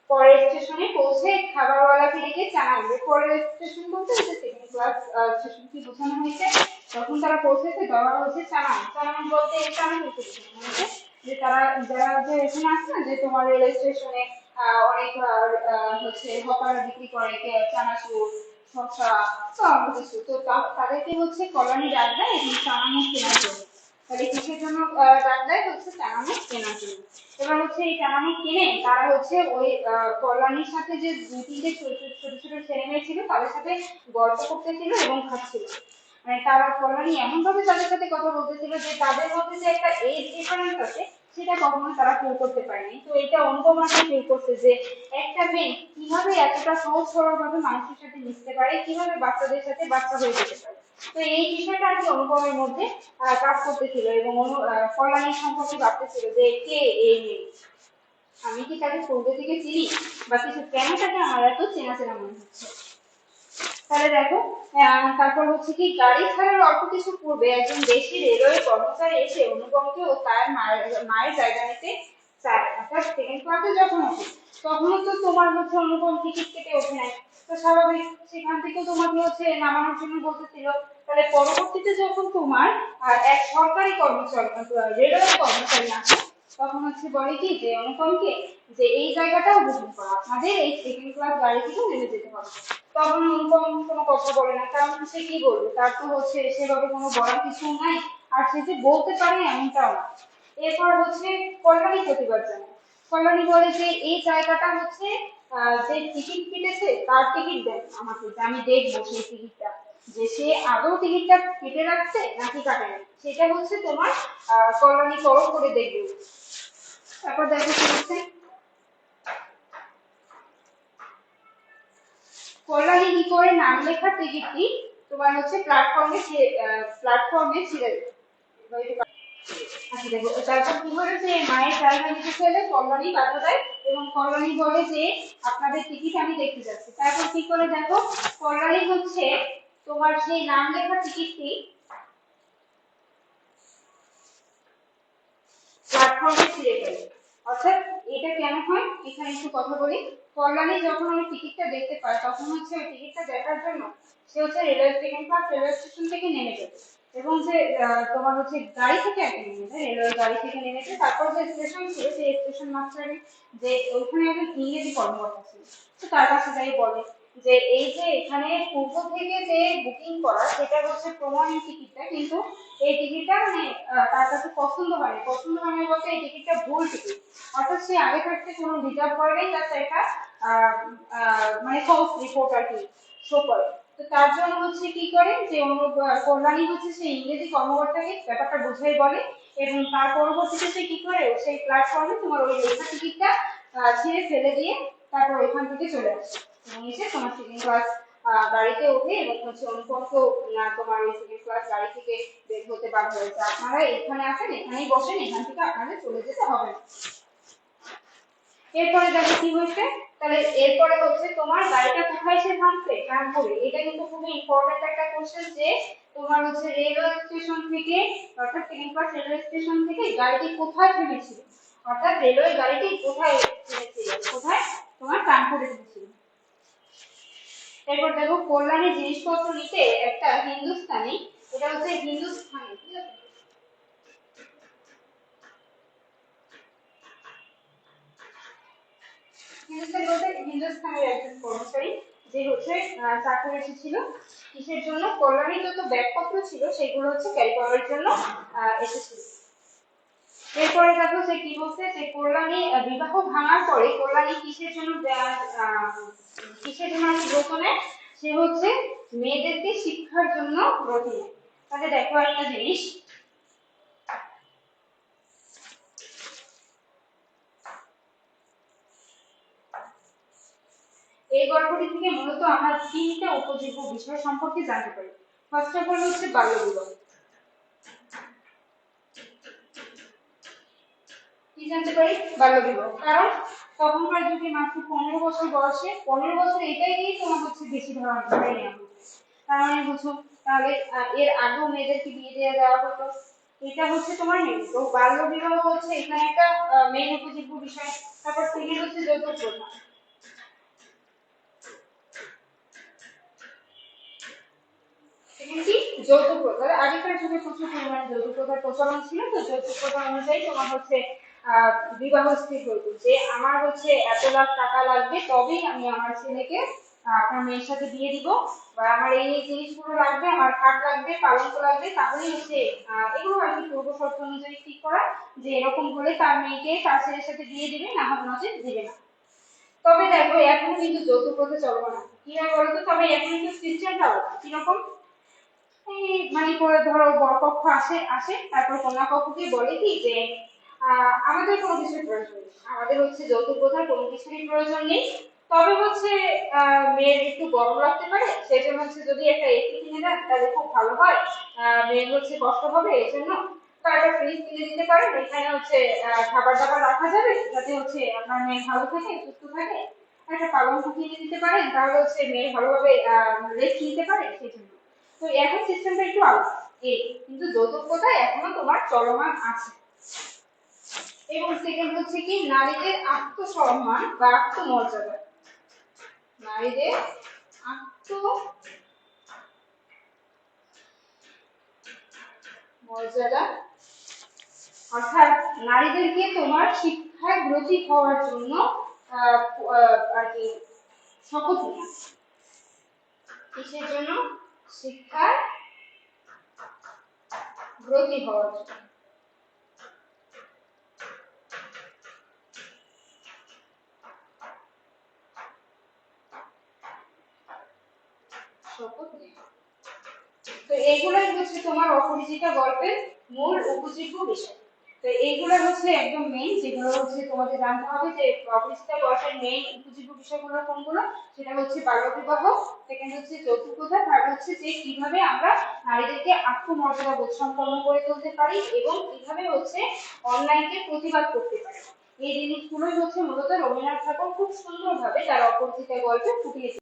পরের স্টেশনে পৌঁছে খাবারওয়ালাকে ডেকে চা আনবে। পরের স্টেশন বলতে হচ্ছে সেকেন্ড ক্লাস স্টেশন কি বোঝানো হয়েছে, তখন তারা পৌঁছেছে, দেওয়া হচ্ছে চালান। চালান বলতে এটা আমি বলতে যে তারা যারা যে এখানে আছে না, যে তোমার রেল স্টেশনে অনেক হচ্ছে হকাররা বিক্রি করে চানাচুর শসা তো অন্য কিছু তো তাদেরকে হচ্ছে কলোনি ডাক দেয় এবং চানামুখ কেনার জন্য। তাহলে কিসের জন্য ডাক দেয় হচ্ছে চানামুখ কেনার জন্য। এবার হচ্ছে এই চানামুখ কিনে তারা হচ্ছে ওই কল্যাণীর সাথে যে দুই তিনটে ছোট ছোট ছোট ছেলে মেয়ে ছিল তাদের সাথে গল্প করতেছিল এবং খাচ্ছিল। মানে তারা কল্যাণী এমন ভাবে তাদের সাথে কথা বলতেছিল যে তাদের মধ্যে যে একটা এজ ডিফারেন্স আছে সেটা কখনো তারা ফিল করতে পারেনি। তো এটা অনুপম আমাকে ফিল করছে যে একটা মেয়ে কিভাবে এতটা সহজ সরল ভাবে মানুষের সাথে মিশতে পারে, কিভাবে বাচ্চাদের সাথে বাচ্চা হয়ে যেতে পারে। তো এই বিষয়টা আর কি অনুপমের মধ্যে কাজ করতেছিল এবং কল্যাণীর সম্পর্কে ভাবতেছিল যে কে এই মেয়ে, আমি কি তাকে পূর্বে থেকে চিনি বা কিছু, কেন তাকে আমার এত চেনা চেনা মনে হচ্ছে। তাহলে দেখো তারপর হচ্ছে কি গাড়ি ছাড়ার অল্প কিছু পূর্বে একজন দেশি রেলওয়ে কর্মচারী এসে অনুপমকে ও তার মায়ের জায়গা নিতে চায়। অর্থাৎ সেকেন্ড ক্লাসে যখন ওঠে তখনও তো তোমার হচ্ছে অনুপম টিকিট কেটে ওঠে নাই, তো স্বাভাবিক সেখান থেকেও তোমাকে হচ্ছে নামানোর জন্য বলতেছিল। তাহলে পরবর্তীতে যখন তোমার এক সরকারি কর্মচারী রেলওয়ে কর্মচারী আসে তখন হচ্ছে বলে কি যে অনুপমকে যে এই জায়গাটাও বুকিং করা, আপনাদের এই সেকেন্ড ক্লাস গাড়ি থেকে নেমে যেতে হবে। তখন অনুপম কোনো কথা বলে না, কারণ সে কি বলবে, তার তো হচ্ছে সেভাবে কোনো বলার কিছু নাই, আর সে যে বলতে পারে এমনটাও না। এরপর হচ্ছে কল্যাণী প্রতিবাদ জানায়। কল্যাণী বলে যে এই জায়গাটা হচ্ছে যে টিকিট কেটেছে তার টিকিট দেন আমাকে, যে আমি দেখবো সেই টিকিটটা যে সে আদৌ টিকিটটা কেটে রাখছে নাকি কাটে না, সেটা হচ্ছে তোমার কল্যাণী তরফ করে দেখবে। তারপর দেখো কি হচ্ছে, কল্যাণী কি করে নাম লেখার টিকিটটি তোমার হচ্ছে প্ল্যাটফর্মে ছিঁড়ে দেয়। আচ্ছা দেখো তারপর কি হলো যে মায়ের জায়গা নিতে চাইলে কল্যাণী বাধা দেয় এবং কল্যাণী বলে যে আপনাদের টিকিট আমি দেখতে যাচ্ছি। তারপর কি করে দেখো কল্যাণী হচ্ছে তোমার সেই নাম লেখা টিকিটটি প্ল্যাটফর্মে ছিঁড়ে ফেলে। অর্থাৎ এটা কেন হয় এখানে একটু কথা বলি। কল্যাণী যখন ওই টিকিটটা দেখতে পায় তখন হচ্ছে ওই টিকিটটা দেখার জন্য সে হচ্ছে রেলওয়ে স্টেশন থেকে নেমে যায় এবং যে তোমার হচ্ছে গাড়ি থেকে একদম নেমে যায়, রেলওয়ে গাড়ি থেকে নেমেছে। তারপর যে স্টেশন ছিল সেই স্টেশন মাস্টারে যে ওইখানে একজন ইংরেজি কর্মকর্তা ছিল, তো তার কাছে যাই বলে যে এই যে এখানে পূর্ব থেকে যে বুকিং করা সেটা হচ্ছে প্রমাণ টিকিটটা, কিন্তু এই টিকিটটা মানে তার কাছে পছন্দ হয়নি বলতে এই টিকিটটা ভুল টিকিট। অর্থাৎ সে আগে থাকতে কোনো রিজার্ভ করে নাই, যাতে একটা মানে ফলস রিপোর্ট আর কি শো করে। তো তার জন্য হচ্ছে কি করে যে কল্যাণী হচ্ছে সেই ইংরেজি কর্মকর্তাকে ব্যাপারটা বুঝাই বলে এবং তার পরবর্তীতে সে কি করে সেই প্ল্যাটফর্মে তোমার ওই লেখা টিকিটটা ছিঁড়ে ফেলে দিয়ে তারপর ওইখান থেকে চলে আসে এবং এসে তোমার সেকেন্ড ক্লাস গাড়িতে ওঠে এবং হচ্ছে অনুপমকেও তোমার ওই সেকেন্ড ক্লাস গাড়ি থেকে বের হতে বাধ্য হয়েছে, আপনারা এখানে আসেন, এখানেই বসেন, এখান থেকে আপনাদের চলে যেতে হবে না। এরপরে দেখো কি হয়েছে, তাহলে এরপরে হচ্ছে তোমার গাড়িটা কোথায় সে থামছে, কানপুরে। এটা কিন্তু খুবই ইম্পর্টেন্ট একটা কোশ্চেন যে তোমার হচ্ছে রেলওয়ে স্টেশন থেকে অর্থাৎ সেকেন্ড ক্লাস রেলওয়ে স্টেশন থেকে গাড়িটি কোথায় থেমেছিল, অর্থাৎ রেলওয়ে গাড়িটি কোথায় থেমেছিল, কোথায় তোমার কানপুরে থেমেছিল। এরপর দেখো কল্যাণী জিনিসপত্র নিতে একটা হিন্দুস্তানি, এটা হচ্ছে হিন্দুস্তানি, ঠিক আছে, হিন্দুস্তানি বলতে হিন্দুস্তানের একজন কর্মচারী যে হচ্ছে চাকরি এসেছিল কিসের জন্য, কল্যাণীর যত ব্যাগপত্র ছিল সেগুলো হচ্ছে ক্যারি করার জন্য এসেছিল। এরপরে দেখো সে কি বলছে যে কল্যাণী বিবাহ ভাঙার পরে কল্যাণী কিসের জন্য ব্রত নেয়, সে হচ্ছে মেয়েদেরকে শিক্ষার জন্য ব্রত নেয়। তাহলে দেখো একটা জিনিস, এই গল্পটি থেকে মূলত আমরা তিনটা উপজীব্য বিষয় সম্পর্কে জানতে পারি। ফার্স্ট অফ অল হচ্ছে বাল্যবিবাহ। কি জানতে পারি, বাল্যবিবাহ, কারণ তখনকার যুগে মাত্র 15 বছর বয়সে, 15 বছর এটাই নিয়ে তোমার হচ্ছে বেশি ধরে নেওয়া হতো, তার মানে বুঝো তাহলে এর আগেও মেয়েদেরকে বিয়ে দিয়ে দেওয়া হতো, এটা হচ্ছে তোমার মেন। তো বাল্যবিবাহ হচ্ছে এখানে একটা মেন উপজীব্য বিষয়। তারপর সেকেন্ড হচ্ছে যৌতুক প্রথা। কি যৌতুক প্রথা, আগেকার যুগে প্রচুর পরিমাণে যৌতুক প্রথার প্রচলন ছিল, তো যৌতুক প্রথা অনুযায়ী তোমার হচ্ছে বিবাহ স্থির হইতো যে আমার হচ্ছে এত লাখ টাকা লাগবে তবেই আমি আমার ছেলেকে আপনার মেয়ের সাথে বিয়ে দিব, বা আমার এই এই জিনিসগুলো লাগবে, আমার খাট লাগবে, পালঙ্ক লাগবে, তাহলেই হচ্ছে এগুলো আর কি পূর্ব শর্ত অনুযায়ী ঠিক করা যে এরকম হলে তার মেয়েকে তার ছেলের সাথে বিয়ে দিবে, না হলে নচেত দিবে না। তবে দেখো এখন কিন্তু যৌতুক প্রথা চলমান আছে, কি হয় বলতো, তবে এখন কিন্তু সিস্টেমটা আলাদা। কিরকম, এই মানে করে ধরো বরপক্ষ আসে আসে তারপর কন্যা পক্ষকে বলে কি যে আমাদের কোনো কিছুর প্রয়োজন নেই, আমাদের হচ্ছে যৌতুক প্রথার কোনো কিছুরই প্রয়োজন নেই, তবে হচ্ছে মেয়ের একটু গরম লাগতে পারে, সেই জন্য হচ্ছে যদি একটা এসি কিনে দেন তাহলে খুব ভালো হয়, মেয়ের হচ্ছে কষ্ট হবে এই জন্য, তো একটা ফ্রিজ কিনে দিতে পারেন, এখানে হচ্ছে খাবার দাবার রাখা যাবে যাতে হচ্ছে আপনার মেয়ে ভালো থাকে সুস্থ থাকে, একটা পালঙ্ক কিনে দিতে পারেন তাহলে হচ্ছে মেয়ে ভালোভাবে রেস্ট নিতে পারে সেই জন্য। তো এখন সিস্টেমটা একটু আলাদা, এই কিন্তু যৌতুক প্রথা এখনো তোমার চলমান আছে। এবং সেকেন্ড হচ্ছে কি নারীদের আত্মসম্মান বা আত্মমর্যাদা, নারীদের আত্মমর্যাদা, অর্থাৎ নারীদেরকে তোমার শিক্ষায় ব্রতী হওয়ার জন্য আর কি শপথ নেওয়া। কিসের জন্য? শিক্ষায় ব্রতী হওয়ার জন্য। শপথ নেওয়া। তো এইগুলাই হচ্ছে তোমার অপরিচিতা গল্পের মূল উপজীব্য বিষয়। তো এইগুলো হচ্ছে একদম মেইন, যেগুলো হচ্ছে তোমাদের জানতে হবে যে অপরিচিতা গল্পের মেইন উপজীব্য বিষয়গুলো কোনগুলো। সেটা হচ্ছে বাল্যবিবাহ, সেকেন্ড হচ্ছে যৌতুক প্রথা, থার্ড হচ্ছে যে কিভাবে আমরা নারীদেরকে আত্মমর্যাদা বোধ সম্পন্ন করে তুলতে পারি এবং কিভাবে হচ্ছে অন্যায়কে প্রতিবাদ করতে পারি। এই জিনিসগুলোই হচ্ছে মূলত রবীন্দ্রনাথ ঠাকুর খুব সুন্দরভাবে তার অপরিচিতা গল্পে ফুটিয়ে